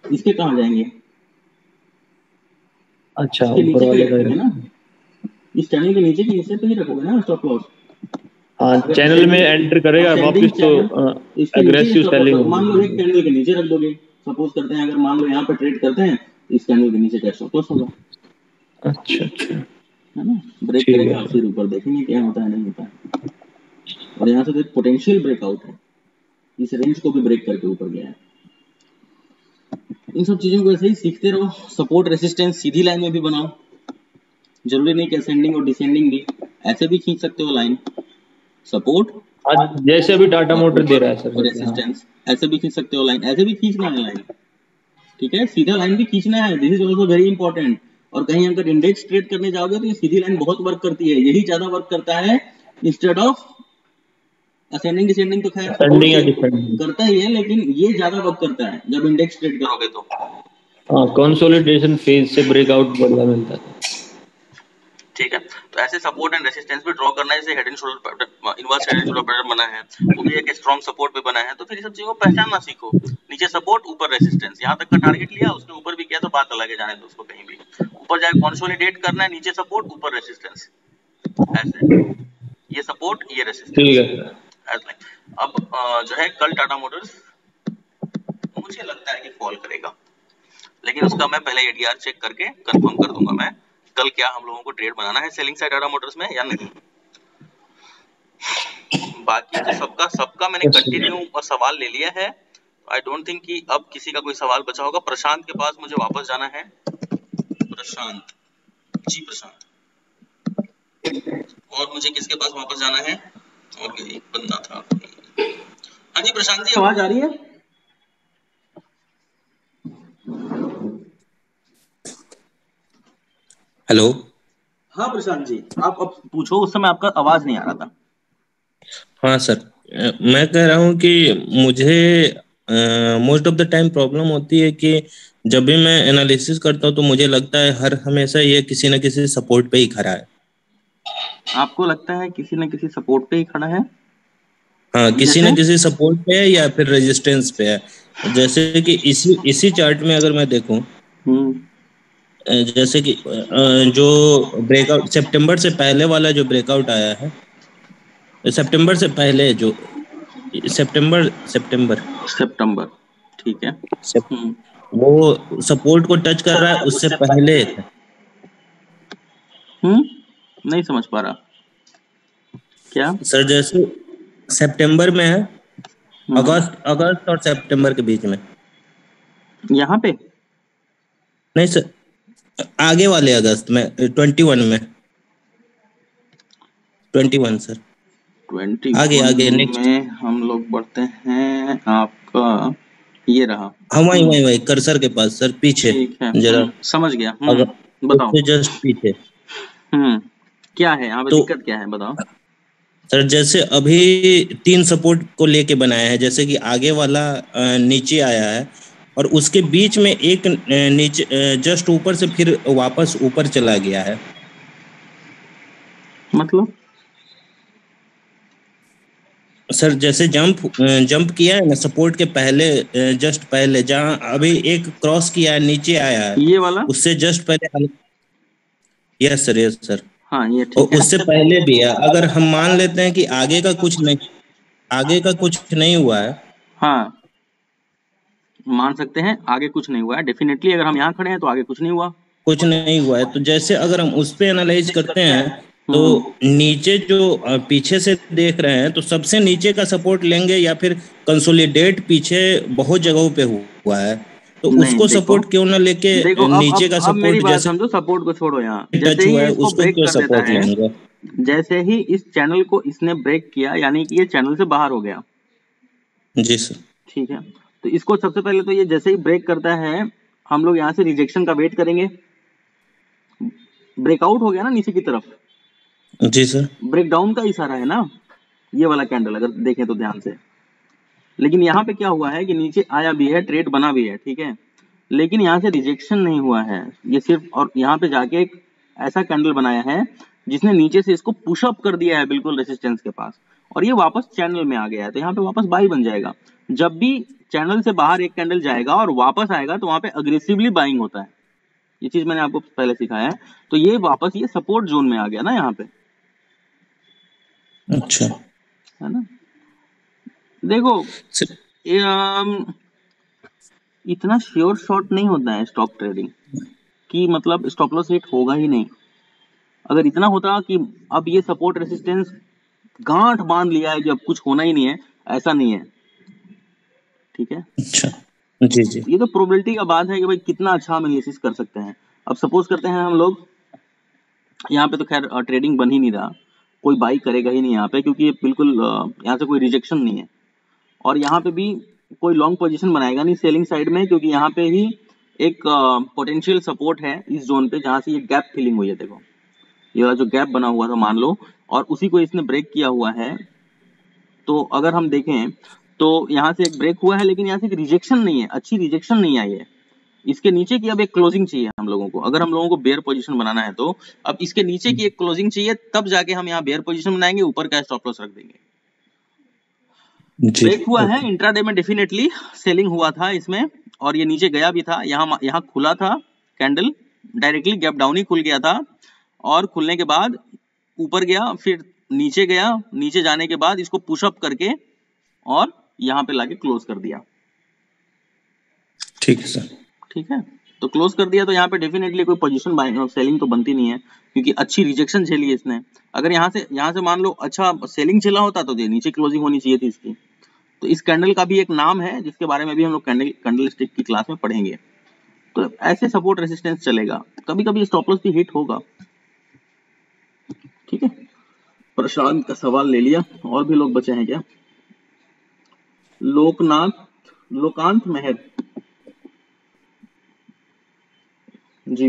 Speaker 1: इसके कहाँ जाएंगे?
Speaker 5: अच्छा,
Speaker 1: इसके
Speaker 5: ऊपर
Speaker 1: नीचे का ही
Speaker 5: वाले का
Speaker 1: रखेंगे ना, इस चैनल के नीचे की हिस्से पे ही रखोगे ना स्टॉप लॉस।
Speaker 5: हाँ, चैनल में एंटर करेगा वापस तो
Speaker 1: इसके नीचे
Speaker 5: एग्रेसिव
Speaker 1: स्टॉप
Speaker 5: सेलिंग
Speaker 1: लॉस, मान लो
Speaker 5: होगी।
Speaker 1: एक कैंडल के नीचे रख दोगे, सपोज करते हैं अगर मान लो यहाँ पे ट्रेड करते हैं तो इस कैंडल के नीचे का स्टॉप लॉस होगा,
Speaker 5: अच्छा अच्छा,
Speaker 1: है ना। ब्रेक
Speaker 5: ठीक
Speaker 1: करेगा
Speaker 5: है।
Speaker 1: फिर ऊपर देखेंगे क्या होता है नहीं होता है। और यहाँ से तो एक पोटेंशियल ब्रेकआउट है, इस रेंज को भी ब्रेक करके ऊपर गया है। इन सब चीजों को ऐसे ही सीखते रहो। सपोर्ट रेसिस्टेंस सीधी लाइन में भी बनाओ, जरूरी नहीं कि असेंडिंग और डिसेंडिंग भी, ऐसे भी खींच सकते हो लाइन। सपोर्ट
Speaker 5: आज जैसे अभी टाटा मोटर दे रहा है सर,
Speaker 1: और
Speaker 5: जैसे हाँ।
Speaker 1: रेसिस्टेंस ऐसे भी खींच सकते हो लाइन, ऐसे भी खींचना है लाइन, ठीक है, सीधा लाइन भी खींचना है। This is also very important. और कहीं अगर इंडेक्स ट्रेड करने जाओगे तो ये सीधी लाइन बहुत वर्क करती है, यही ज्यादा वर्क करता है इंस्टेड ऑफ असेंडिंग डिसेंडिंग। तो खैर
Speaker 5: असेंडिंग या डिसेंडिंग,
Speaker 1: करता ही है, लेकिन ये ज्यादा वर्क करता है जब इंडेक्स ट्रेड करोगे तो।
Speaker 5: हाँ, कंसोलिडेशन फेज से ब्रेकआउट बढ़िया मिलता है।
Speaker 1: ठीक है, तो ऐसे सपोर्ट एंड रेसिस्टेंस भी ड्रॉ करना है। जैसे head and shoulder pattern, inverse head and shoulder pattern बना है, वो भी एक स्ट्रॉन्ग सपोर्ट पे बना है। तो फिर ये सब चीजों को पहचानना सीखो। नीचे सपोर्ट, ऊपर रेसिस्टेंस, यहाँ तक का टारगेट लिया, उसके ऊपर भी किया तो बात अलग है, जाने दो उसको। कहीं भी ऊपर जाके कंसोलिडेट करना है, नीचे सपोर्ट ऊपर रेसिस्टेंस, ऐसे ये सपोर्ट ये रेसिस्टेंस।
Speaker 5: ठीक है सर।
Speaker 1: अब जो है कल टाटा मोटर्स मुझे लगता है कि फॉल करेगा, लेकिन उसका मैं पहले एडीआर चेक करके कंफर्म कर दूंगा मैं कल क्या हम लोगों को ट्रेड बनाना है सेलिंग साइड टाटा मोटर्स में या नहीं। बाकी तो सबका मैंने कंटिन्यू और सवाल ले लिया है। आई डोंट थिंक कि अब किसी का कोई सवाल बचा होगा। प्रशांत के पास मुझे वापस जाना है। प्रशांत जी, प्रशांत, और मुझे किसके पास वापस जाना है? और एक बंदा था। हाँ जी प्रशांत जी, आवाज आ रही है?
Speaker 9: हेलो।
Speaker 1: हाँ प्रशांत जी, आप अब पूछो, उस समय आपका आवाज नहीं आ रहा था।
Speaker 9: हाँ सर, मैं कह रहा हूँ कि मुझे most of the time problem होती है कि जब भी मैं एनालिसिस करता हूँ तो मुझे लगता है हर हमेशा ये किसी न किसी सपोर्ट पे ही खड़ा है।
Speaker 1: आपको लगता है किसी न किसी सपोर्ट पे ही खड़ा है?
Speaker 9: हाँ, किसी
Speaker 1: जैसे
Speaker 9: न किसी सपोर्ट पे है या फिर रेजिस्टेंस पे है। जैसे कि इसी चार्ट में अगर मैं देखूं, जैसे कि जो ब्रेकआउट सितंबर से पहले वाला जो ब्रेकआउट आया है, सितंबर से पहले जो सितंबर
Speaker 1: सितंबर, ठीक है,
Speaker 9: वो सपोर्ट को टच कर रहा है, उससे पहले था।
Speaker 1: नहीं समझ पा रहा क्या
Speaker 9: सर? जैसे सितंबर में है, अगस्त और सितंबर के बीच में।
Speaker 1: यहाँ पे
Speaker 9: नहीं सर, आगे वाले अगस्त में 21 में 21 सर,
Speaker 1: 21
Speaker 9: आगे नेक्स्ट
Speaker 1: में हम लोग बढ़ते हैं। आपका ये रहा,
Speaker 9: हाँ, वही कर्सर के पास सर, पीछे
Speaker 1: ठीक है,
Speaker 9: जरा
Speaker 1: समझ गया। बताओ
Speaker 9: उससे जस्ट पीछे।
Speaker 1: क्या है यहाँ पे,
Speaker 9: तो
Speaker 1: दिक्कत क्या है बताओ
Speaker 9: सर, जैसे अभी 3 सपोर्ट को लेके बनाया है, जैसे कि आगे वाला नीचे आया है और उसके बीच में एक नीचे जस्ट ऊपर से फिर वापस ऊपर चला गया है।
Speaker 1: मतलब
Speaker 9: सर जैसे जंप किया है ना सपोर्ट के पहले, जस्ट पहले जहां अभी एक क्रॉस किया है, नीचे आया है,
Speaker 1: ये वाला,
Speaker 9: उससे जस्ट पहले। Yes sir.
Speaker 1: हाँ ये
Speaker 9: और
Speaker 1: ठीक है।
Speaker 9: उससे पहले भी है। अगर हम मान लेते हैं कि आगे का कुछ नहीं हुआ है,
Speaker 1: हाँ मान सकते हैं आगे कुछ नहीं हुआ है। डेफिनेटली अगर हम यहाँ खड़े हैं तो आगे कुछ नहीं हुआ।
Speaker 9: तो जैसे अगर हम उस पे एनालाइज करते हैं तो नीचे जो पीछे से देख रहे हैं तो सबसे नीचे का सपोर्ट लेंगे या फिर कंसोलिडेट पीछे बहुत जगहों पे हुआ है तो उसको सपोर्ट क्यों ना लेके नीचे का
Speaker 1: अब मेरी
Speaker 9: सपोर्ट
Speaker 1: बात
Speaker 9: जैसे
Speaker 1: समझो, सपोर्ट को छोड़ो यहाँ।
Speaker 9: टच
Speaker 1: जैसे
Speaker 9: हुआ
Speaker 1: ही
Speaker 9: है
Speaker 1: इसको
Speaker 9: उसको
Speaker 1: ब्रेक
Speaker 9: क्यों
Speaker 1: कर देता
Speaker 9: सपोर्ट
Speaker 1: है,
Speaker 9: लेंगे?
Speaker 1: जैसे ही इस चैनल को इसने ब्रेक किया यानी कि ये चैनल से बाहर हो गया।
Speaker 9: जी सर।
Speaker 1: ठीक है, तो इसको सबसे पहले तो ये जैसे ही ब्रेक करता है हम लोग यहाँ से रिजेक्शन का वेट करेंगे। ब्रेकआउट हो गया ना नीचे की तरफ।
Speaker 9: जी सर।
Speaker 1: ब्रेकडाउन का इशारा है ना ये वाला कैंडल, अगर देखें तो ध्यान से। लेकिन यहाँ पे क्या हुआ है कि नीचे आया भी है, ट्रेड बना भी है, ठीक है, लेकिन यहाँ से रिजेक्शन नहीं हुआ है ये सिर्फ, और यहाँ पे जाके एक ऐसा कैंडल बनाया है जिसने नीचे से इसको पुशअप कर दिया है बिल्कुल रेसिस्टेंस के पास, और ये वापस चैनल में आ गया है। तो यहाँ पे वापस बाई बन जाएगा। जब भी चैनल से बाहर एक कैंडल जाएगा और वापस आएगा तो वहां पे अग्रेसिवली बाइंग होता है। ये चीज मैंने आपको पहले सिखाया है। तो ये वापस ये सपोर्ट जोन में आ गया ना यहाँ पे।
Speaker 9: अच्छा,
Speaker 1: है ना। देखो इतना श्योर शॉट नहीं होता है स्टॉक ट्रेडिंग कि मतलब स्टॉप लॉस हिट होगा ही नहीं। अगर इतना होता कि अब ये सपोर्ट रेसिस्टेंस गांठ बांध लिया है कि अब कुछ होना ही नहीं है, ऐसा नहीं है। ठीक है।
Speaker 9: अच्छा जी जी।
Speaker 1: ये तो प्रोबेबिलिटी का बात है कि भाई कितना अच्छा हम एनालिसिस कर सकते हैं। अब सपोज करते हैं हम लोग यहाँ पे, तो खैर ट्रेडिंग बन ही नहीं रहा, कोई बाई करेगा ही नहीं यहाँ पे, क्योंकि बिल्कुल यहाँ से कोई रिजेक्शन नहीं है, और यहाँ पे भी कोई लॉन्ग पोजीशन बनाएगा नहीं सेलिंग साइड में, क्योंकि यहाँ पे ही एक पोटेंशियल सपोर्ट है इस जोन पे जहाँ से ये गैप फिलिंग हुई है। देखो ये वाला जो गैप बना हुआ था मान लो, और उसी को इसने ब्रेक किया हुआ है। तो अगर हम देखें तो यहाँ से एक ब्रेक हुआ है, लेकिन यहाँ से एक रिजेक्शन नहीं है, अच्छी रिजेक्शन नहीं आई है। इसके नीचे की अब एक क्लोजिंग चाहिए हम लोगों को, अगर हम लोगों को बेयर पोजीशन बनाना है तो अब इसके नीचे की एक क्लोजिंग चाहिए, तब जाके हम यहाँ बेयर पोजीशन बनाएंगे, ऊपर का स्टॉप लॉस रख देंगे। ब्रेक हुआ है इंट्राडे में, डेफिनेटली सेलिंग हुआ था इसमें, और ये नीचे गया भी था। यहाँ खुला था कैंडल, डायरेक्टली गैप डाउन ही खुल गया था, और खुलने के बाद ऊपर गया, फिर नीचे गया, नीचे जाने के बाद इसको पुशअप करके और यहाँ पे लाके क्लोज कर दिया।
Speaker 9: ठीक है सर।
Speaker 1: ठीक है, तो क्लोज कर दिया, तो यहाँ पे डेफिनेटली कोई पोजीशन बाइंग सेलिंग तो बनती नहीं है, क्योंकि अच्छी रिजेक्शन झेली है इसने। अगर यहाँ से मान लो अच्छा सेलिंग चला होता तो नीचे क्लोजिंग होनी चाहिए थी इसकी। तो इस कैंडल का भी एक नाम है जिसके बारे में भी हम लोग कैंडल स्टिक की क्लास में पढ़ेंगे। तो ऐसे सपोर्ट रेसिस्टेंस चलेगा, कभी कभी स्टॉप लॉस भी हिट होगा। ठीक है, प्रशांत का सवाल ले लिया, और भी लोग बचे हैं क्या? लोकांत मेहर जी,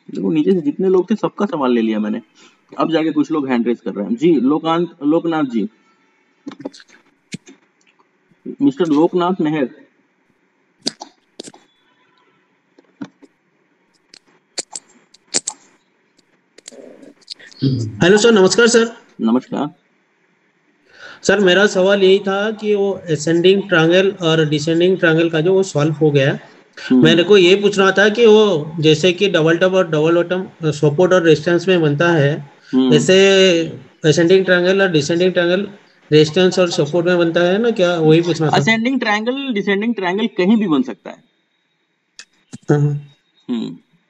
Speaker 1: देखो नीचे से जितने लोग थे सबका सवाल ले लिया मैंने, अब जाके कुछ लोग हैंड रेज कर रहे हैं। जी लोकनाथ जी, मिस्टर लोकनाथ मेहर।
Speaker 10: हेलो सर, नमस्कार सर।
Speaker 1: नमस्कार
Speaker 10: सर, मेरा सवाल यही था कि वो असेंडिंग ट्रायंगल और डिसेंडिंग ट्रायंगल का जो वो सॉल्व हो गया, मेरे को ये पूछना था कि वो जैसे कि डबल टॉप और डबल बॉटम सपोर्ट और रेजिस्टेंस में बनता है, जैसे असेंडिंग ट्रायंगल और डिसेंडिंग ट्रायंगल रेजिस्टेंस और सपोर्ट में बनता है ना, क्या वही पूछना था?
Speaker 1: असेंडिंग ट्रायंगल डिसेंडिंग ट्रायंगल कहीं भी बन सकता है।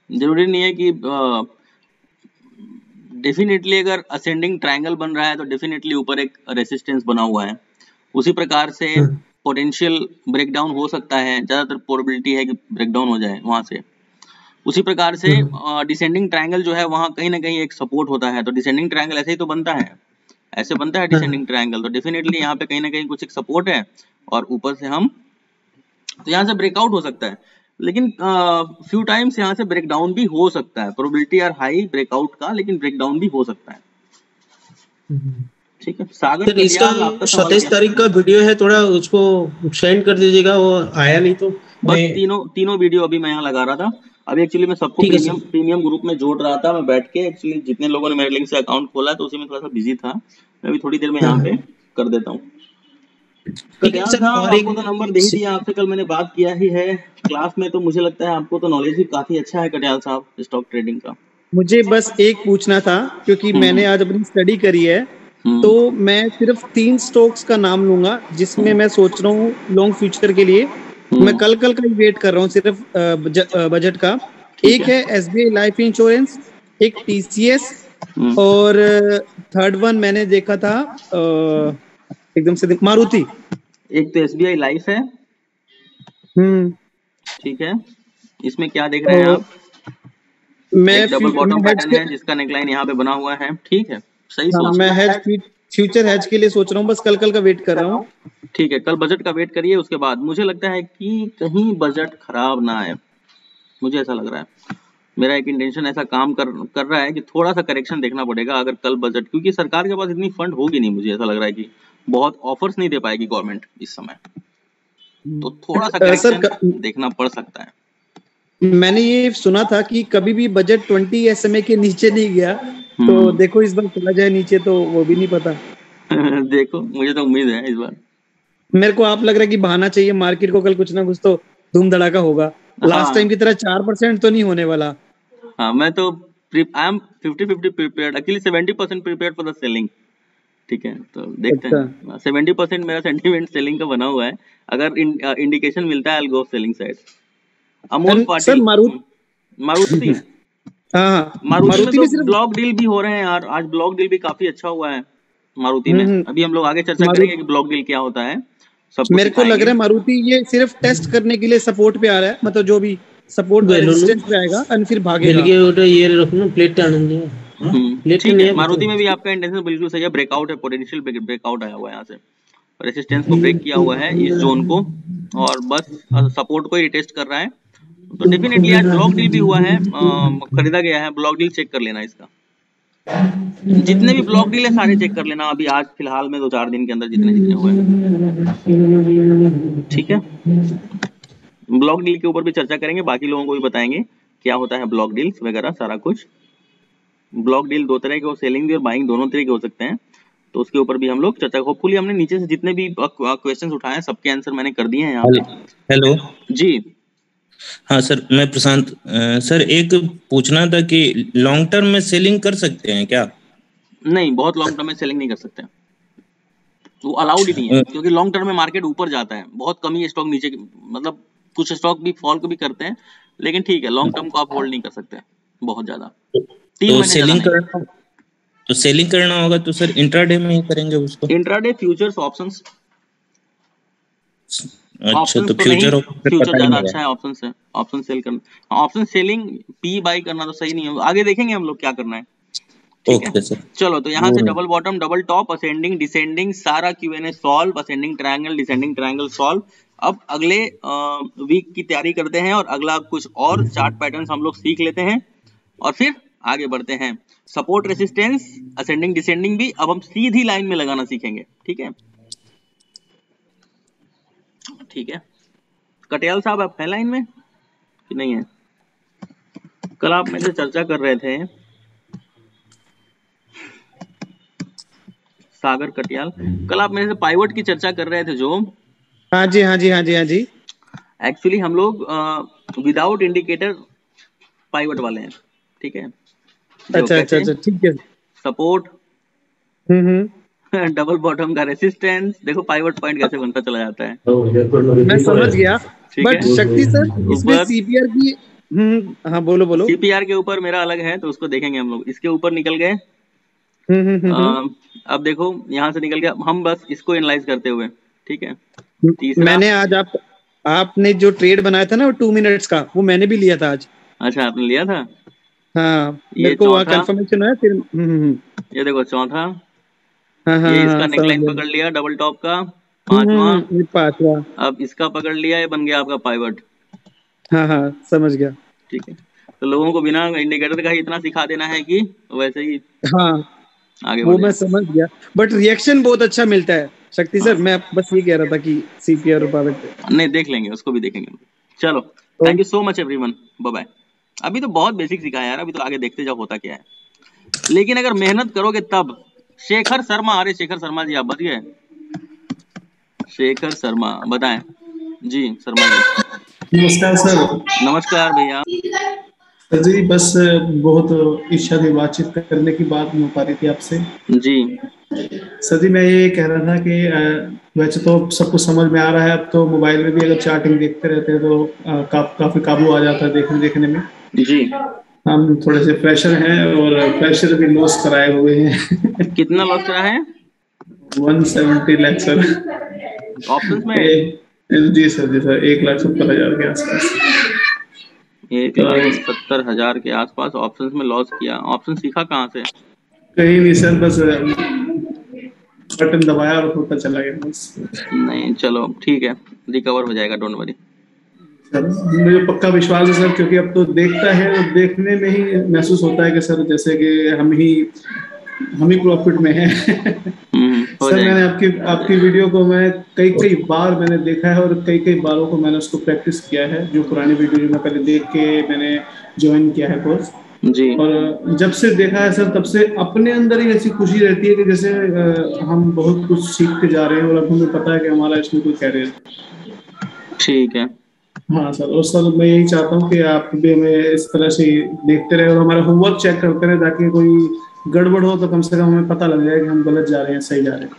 Speaker 1: जरूरी नहीं है कि डेफिनेटली अगर असेंडिंग ट्रायंगल बन रहा है तो डेफिनेटली ऊपर एक रेसिस्टेंस बना हुआ है। उसी प्रकार से पोटेंशियल ब्रेकडाउन हो सकता है, ज्यादातर प्रोबेबिलिटी है कि ब्रेकडाउन हो जाए वहां से। उसी प्रकार से डिसेंडिंग ट्रायंगल जो है वहां कहीं ना कहीं एक सपोर्ट होता है, तो डिसेंडिंग ट्रायंगल ऐसे ही तो बनता है, ऐसे बनता है डिसेंडिंग ट्रायंगल। तो डेफिनेटली यहाँ पे कहीं ना कहीं कुछ एक सपोर्ट है, और ऊपर से हम तो यहाँ से ब्रेकआउट हो सकता है, लेकिन फ्यू टाइम्स यहाँ से ब्रेकडाउन भी हो सकता है। प्रोबेबिलिटी आर हाई ब्रेकआउट का, लेकिन ब्रेकडाउन भी हो सकता है। ठीक है, सागर
Speaker 10: इसका 27 तारीख का वीडियो है, थोड़ा उसको सेंड कर दीजिएगा, वो आया नहीं तो।
Speaker 1: बस तीनों वीडियो अभी मैं यहाँ लगा रहा था। अभी एक्चुअली मैं सबको प्रीमियम ग्रुप में जोड़ रहा था, मैं बैठ के। एक्चुअली जितने लोगों ने मेरे लिंक से अकाउंट खोला तो उसी में थोड़ा सा बिजी था, मैं भी थोड़ी देर में यहाँ पे कर देता हूँ। आपको तो नंबर दे ही दिया, आपसे कल मैंने बात किया ही है क्लास में, तो मुझे लगता है आपको तो नॉलेज भी काफी अच्छा है कटियाल साहब स्टॉक ट्रेडिंग का।
Speaker 7: मुझे बस एक पूछना था, क्योंकि मैंने आज अपनी स्टडी करी है, तो मैं सिर्फ 3 स्टॉक्स का नाम लूंगा जिसमें मैं सोच रहा हूँ लॉन्ग फ्यूचर के लिए। मैं कल का ही वेट कर रहा हूँ सिर्फ बजट का। एक है SBI लाइफ इंश्योरेंस, एक TCS और थर्ड वन मैंने देखा था एकदम से मारुति।
Speaker 1: एक तो SBI लाइफ है। ठीक है, इसमें क्या देख रहे हैं आप?
Speaker 7: मैं
Speaker 1: एक डबल बॉटम पैटर्न है जिसका नेकलाइन यहाँ पे बना हुआ है। ठीक है, सही सोच।
Speaker 7: मैं फ्यूचर हेज के लिए सोच रहा हूँ, बस कल का वेट कर रहा हूँ।
Speaker 1: ठीक है, कल बजट का वेट करिए। उसके बाद मुझे लगता है कि कहीं बजट खराब ना आए, मुझे ऐसा लग रहा है। मेरा एक इंटेंशन ऐसा काम कर रहा है कि थोड़ा सा करेक्शन देखना पड़ेगा अगर कल बजट, क्योंकि सरकार के पास इतनी फंड होगी नहीं। मुझे ऐसा लग रहा है कि बहुत ऑफर्स नहीं दे पाएगी गवर्नमेंट इस समय, तो थोड़ा सा करेक्शन देखना पड़ सकता है।
Speaker 7: मैंने ये सुना था कि कभी भी बजट 20 SMA के नीचे नहीं गया, तो देखो इस बार चला जाए नीचे तो वो भी नहीं पता।
Speaker 1: देखो, मुझे तो उम्मीद है इस बार।
Speaker 7: मेरे को आप लग रहा है कि बहाना चाहिए मार्केट को, कल कुछ ना कुछ तो धूम धड़ाका होगा। लास्ट टाइम की तरह 4% तो नहीं होने वाला।
Speaker 1: हाँ, मैं तो I am 50-50 prepared, actually 70% prepared for the selling. ठीक है, तो देखते हैं। 70% मेरा सेंटीमेंट सेलिंग का बना हुआ है। अगर इंडिकेशन मिलता है, I will go selling side. Amol Patil, Maruti. हाँ, मारुति में तो ब्लॉक डील भी हो रहे हैं यार। आज ब्लॉक डील भी काफी अच्छा हुआ है मारुति में। अभी हम लोग आगे चर्चा करेंगे कि ब्लॉक डील क्या होता है।
Speaker 7: मेरे को लग रहा है मारुति ये सिर्फ टेस्ट करने के लिए सपोर्ट पे आ रहा है, मतलब जो भी सपोर्ट रेजिस्टेंस पे आएगा और फिर भागेगा।
Speaker 10: ये रखना प्लेट आनंद है।
Speaker 1: मारुति में भी आपका इंटेंशन बिल्कुल सही है। ब्रेकआउट है, पोटेंशियल ब्रेकआउट आया हुआ है यहाँ से। रेजिस्टेंस को ब्रेक किया हुआ है इस जोन को, और बस सपोर्ट को ही टेस्ट कर रहा है। तो डेफिनेटली आज ब्लॉक डील भी हुआ है, खरीदा गया है। ब्लॉक डील चेक कर लेना इसका, जितने भी ब्लॉक डील है सारे चेक कर लेना अभी आज फिलहाल में 2-4 दिन के अंदर जितने हुए हैं। ठीक है, ब्लॉक डील के ऊपर भी चर्चा करेंगे, बाकी लोगों को भी बताएंगे क्या होता है ब्लॉक डील्स वगैरह सारा कुछ। ब्लॉक डील 2 तरह के हो, सेलिंग भी और बाइंग दोनों तरह के हो सकते हैं, तो उसके ऊपर भी हम लोग चर्चा। होपफुली हमने नीचे से जितने भी क्वेश्चंस उठाए हैं सबके आंसर मैंने कर दिए हैं यहाँ पे।
Speaker 9: हेलो
Speaker 1: जी।
Speaker 9: हाँ सर, मैं प्रशांत। सर एक पूछना था कि लॉन्ग टर्म में सेलिंग कर सकते हैं क्या?
Speaker 1: नहीं, बहुत लॉन्ग टर्म में सेलिंग नहीं कर सकते, वो अलाउड ही नहीं है, क्योंकि लॉन्ग टर्म में मार्केट ऊपर जाता है। बहुत कम ही स्टॉक नीचे, मतलब कुछ स्टॉक भी फॉल को भी करते हैं, लेकिन ठीक है लॉन्ग टर्म को आप होल्ड नहीं कर सकते बहुत ज्यादा।
Speaker 9: तो सेलिंग करना होगा तो सर इंट्राडे में ही करेंगे उसको।
Speaker 1: Intraday, futures, options.
Speaker 9: अच्छा, तो फ्यूचर
Speaker 1: ज्यादा अच्छा है। ऑप्शन से ऑप्शन सेल करना, ऑप्शन सेलिंग पी बाई करना तो सही नहीं है। आगे देखेंगे हम लोग क्या करना है। ठीक है सर, चलो तो यहाँ से double bottom, double top, ascending, descending, सारा Q&A solve, ascending triangle, descending triangle solve. अब अगले वीक की तैयारी करते हैं और अगला कुछ और चार्ट पैटर्न्स हम लोग सीख लेते हैं और फिर आगे बढ़ते हैं। सपोर्ट, रेसिस्टेंस, असेंडिंग, डिसेंडिंग भी अब हम सीधी लाइन में लगाना सीखेंगे। ठीक है, ठीक है। कटियाल साहब आप हैं लाइन में कि नहीं है? कल आप मेरे से चर्चा कर रहे थे, सागर कटियाल, कल आप मेरे से पाइवट की चर्चा कर रहे थे जो।
Speaker 7: हाँ जी, हाँ जी, हाँ जी, हाँ जी।
Speaker 1: एक्चुअली हम लोग विदाउट इंडिकेटर पाइवट वाले हैं। ठीक है,
Speaker 7: अच्छा अच्छा अच्छा, ठीक है।
Speaker 1: सपोर्ट, डबल बॉटम का रेसिस्टेंस, देखो पाइवट पॉइंट कैसे बनता चला जाता है।
Speaker 7: मैं समझ गया, बट शक्ति सर इसमें सीपीआर की हाँ बोलो बोलो।
Speaker 1: सीपीआर के ऊपर मेरा अलग है तो उसको देखेंगे हम लोग। इसके ऊपर निकल गए। अब देखो यहाँ से निकल गया, हम बस इसको एनालाइज करते हुए। ठीक है,
Speaker 7: मैंने आज आपने जो ट्रेड बनाया था ना वो 2 मिनट्स का, वो मैंने भी लिया था आज।
Speaker 1: अच्छा, आपने लिया था?
Speaker 7: हाँ, मेरे को वहाँ कंफर्मेशन है फिर।
Speaker 1: ये देखो चौथा,
Speaker 7: हाँ,
Speaker 1: ये इसका नेकलाइन पकड़ लिया डबल टॉप का। पांचवा, अब इसका पकड़ लिया, ये बन गया आपका पाइवट।
Speaker 7: हाँ हाँ, समझ गया।
Speaker 1: ठीक है, तो लोगों को बिना इंडिकेटर का ही इतना सिखा देना है कि वैसे ही
Speaker 7: हाँ
Speaker 1: आगे
Speaker 7: वो मैं समझ गया, बट रिएक्शन बहुत अच्छा मिलता है शक्ति सर। मैं बस ये कह रहा था कि सीपीआर और पाइवट
Speaker 1: नहीं, देख लेंगे, उसको भी देखेंगे। चलो, thank you so much everyone, bye bye. अभी तो बहुत बेसिक सिखाया यार, अभी तो आगे देखते जाओ होता क्या है। लेकिन अगर मेहनत करोगे तब। शेखर शर्मा, अरे शेखर शर्मा जी आप बच गए। शेखर शर्मा बताएं जी। शर्मा जी
Speaker 11: नमस्कार सर।
Speaker 1: नमस्कार भैया।
Speaker 11: सर जी बस बहुत इच्छा थी बातचीत करने की, बात नहीं हो पा रही थी आपसे
Speaker 1: जी।
Speaker 11: सर जी मैं ये कह रहा था कि वैसे तो सब कुछ समझ में आ रहा है, अब तो मोबाइल में भी अगर चार्टिंग देखते रहते हैं तो काफी काबू आ जाता है देखने में जी। हम थोड़े से फ्रेशर हैं और फ्रेशर भी लॉस कराए हुए हैं।
Speaker 1: कितना लॉस करा है?
Speaker 11: 170 लाख सर।
Speaker 1: ऑप्शंस में?
Speaker 11: जी सर 1,70,000 के आसपास।
Speaker 1: 1,70,000 के आसपास ऑप्शंस में लॉस किया। ऑप्शन सीखा कहाँ से?
Speaker 11: कहीं नहीं सर, बस बटन दबाया और होता चला गया बस।
Speaker 1: नहीं चलो ठीक है, रिकवर हो जाएगा, डोंट वरी।
Speaker 11: सर मुझे पक्का विश्वास है सर, क्योंकि अब तो देखता है और देखने में ही महसूस होता है कि सर जैसे कि हम ही प्रॉफिट में हैं। सर मैंने आपकी वीडियो को मैं कई बार मैंने देखा है और कई बारों को मैंने उसको प्रैक्टिस किया है, जो पुरानी वीडियो जो मैं पहले देख के मैंने ज्वाइन किया है कोर्स
Speaker 1: जी।
Speaker 11: और जब से देखा है सर तब से अपने अंदर ही ऐसी खुशी रहती है कि जैसे हम बहुत कुछ सीखते जा रहे हैं और अब हमें पता है कि हमारा इसमें कोई कैरियर।
Speaker 1: ठीक है।
Speaker 11: हाँ सर, और सर मैं यही चाहता हूँ कि आप भी हमें इस तरह से देखते रहे और हमारा होमवर्क चेक करते रहे, ताकि कोई गड़बड़ हो तो कम से कम हमें पता लग जाए कि हम गलत जा रहे हैं सही जा रहे हैं।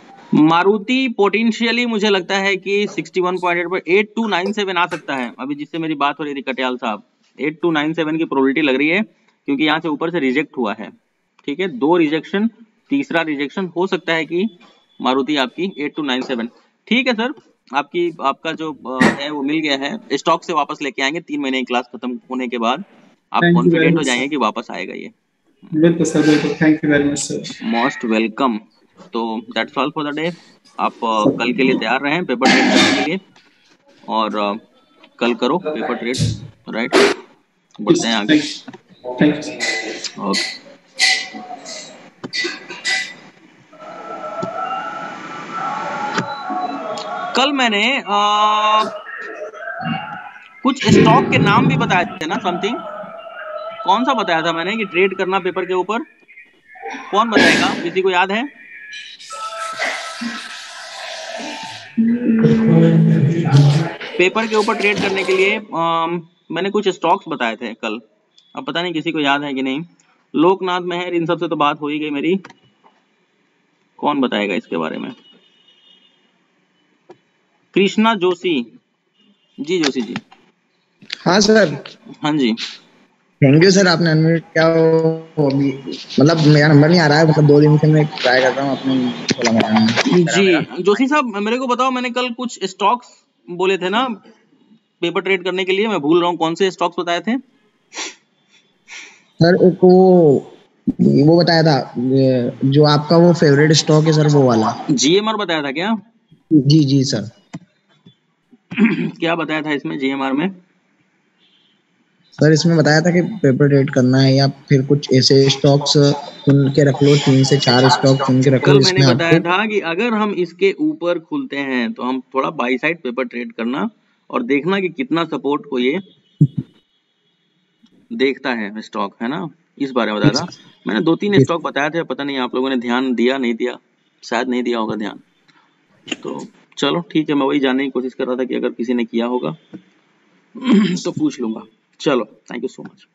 Speaker 1: मारुति पोटेंशियली मुझे लगता है कि 61.8 पर 8297 आ सकता है। अभी जिससे मेरी बात हो रही थी कटियाल साहब, 8297 की प्रोबेबिलिटी लग रही है, क्योंकि यहाँ से ऊपर से रिजेक्ट हुआ है। ठीक है, 2 रिजेक्शन, तीसरा रिजेक्शन हो सकता है कि मारुति आपकी 8297। ठीक है सर, आपका जो है वो मिल गया है। स्टॉक से वापस लेके आएंगे 3 महीने की क्लास खत्म होने के बाद। आप कॉन्फिडेंट हो जाएंगे कि वापस आएगा ये।
Speaker 11: बिल्कुल सर, बिल्कुल। Thank you very much sir.
Speaker 1: Most welcome. तो that's all for the day. आप कल के लिए तैयार रहें पेपर ट्रेड करने के लिए, और कल करो पेपर ट्रेड, राइट? बढ़ते हैं आगे।
Speaker 11: Thank you.
Speaker 1: ओके। कल मैंने कुछ स्टॉक के नाम भी बताए थे ना, समथिंग। कौन सा बताया था मैंने कि ट्रेड करना पेपर के ऊपर? कौन बताएगा, किसी को याद है? पेपर के ऊपर ट्रेड करने के लिए मैंने कुछ स्टॉक्स बताए थे कल। अब पता नहीं किसी को याद है कि नहीं। लोकनाथ मेहर, इन सब से तो बात हो ही गई मेरी। कौन बताएगा इसके बारे में? कृष्णा जोशी जी, जोशी जी।
Speaker 12: हाँ सर।
Speaker 1: हाँ जी,
Speaker 12: थैंक यू सर, आपने अनम्यूट क्या हो अभी, मतलब मेरा नंबर नहीं आ रहा है, मतलब 2 दिन से मैं ट्राई कर रहा हूँ अपने
Speaker 1: जी। जोशी साहब मेरे को बताओ, मैंने कल कुछ स्टॉक्स बोले थे ना पेपर ट्रेड करने के लिए, मैं भूल रहा हूँ कौन से स्टॉक्स बताए थे
Speaker 12: सर। एक वो बताया था जो आपका वो फेवरेट स्टॉक है सर, वो वाला
Speaker 1: जीएमआर बताया था क्या?
Speaker 12: जी सर।
Speaker 1: क्या बताया था इसमें जीएमआर में?
Speaker 12: सर इसमें बताया था कि पेपर ट्रेड करना है या फिर कुछ ऐसे स्टॉक्स चुन के रख लो, 3 से 4 स्टॉक चुन के रख लो
Speaker 1: कल
Speaker 12: जिसमें
Speaker 1: मैंने बताया
Speaker 12: आपको
Speaker 1: था कि अगर हम इसके ऊपर खुलते हैं तो हम थोड़ा बाई साइड पेपर ट्रेड करना और देखना कि कितना सपोर्ट को ये देखता है स्टॉक, है ना? इस बारे में बताया था मैंने। 2-3 स्टॉक बताए थे, पता नहीं आप लोगों ने ध्यान दिया नहीं दिया, शायद नहीं दिया होगा ध्यान। तो चलो ठीक है, मैं वही जानने की कोशिश कर रहा था कि अगर किसी ने किया होगा तो पूछ लूंगा। चलो, थैंक यू सो मच।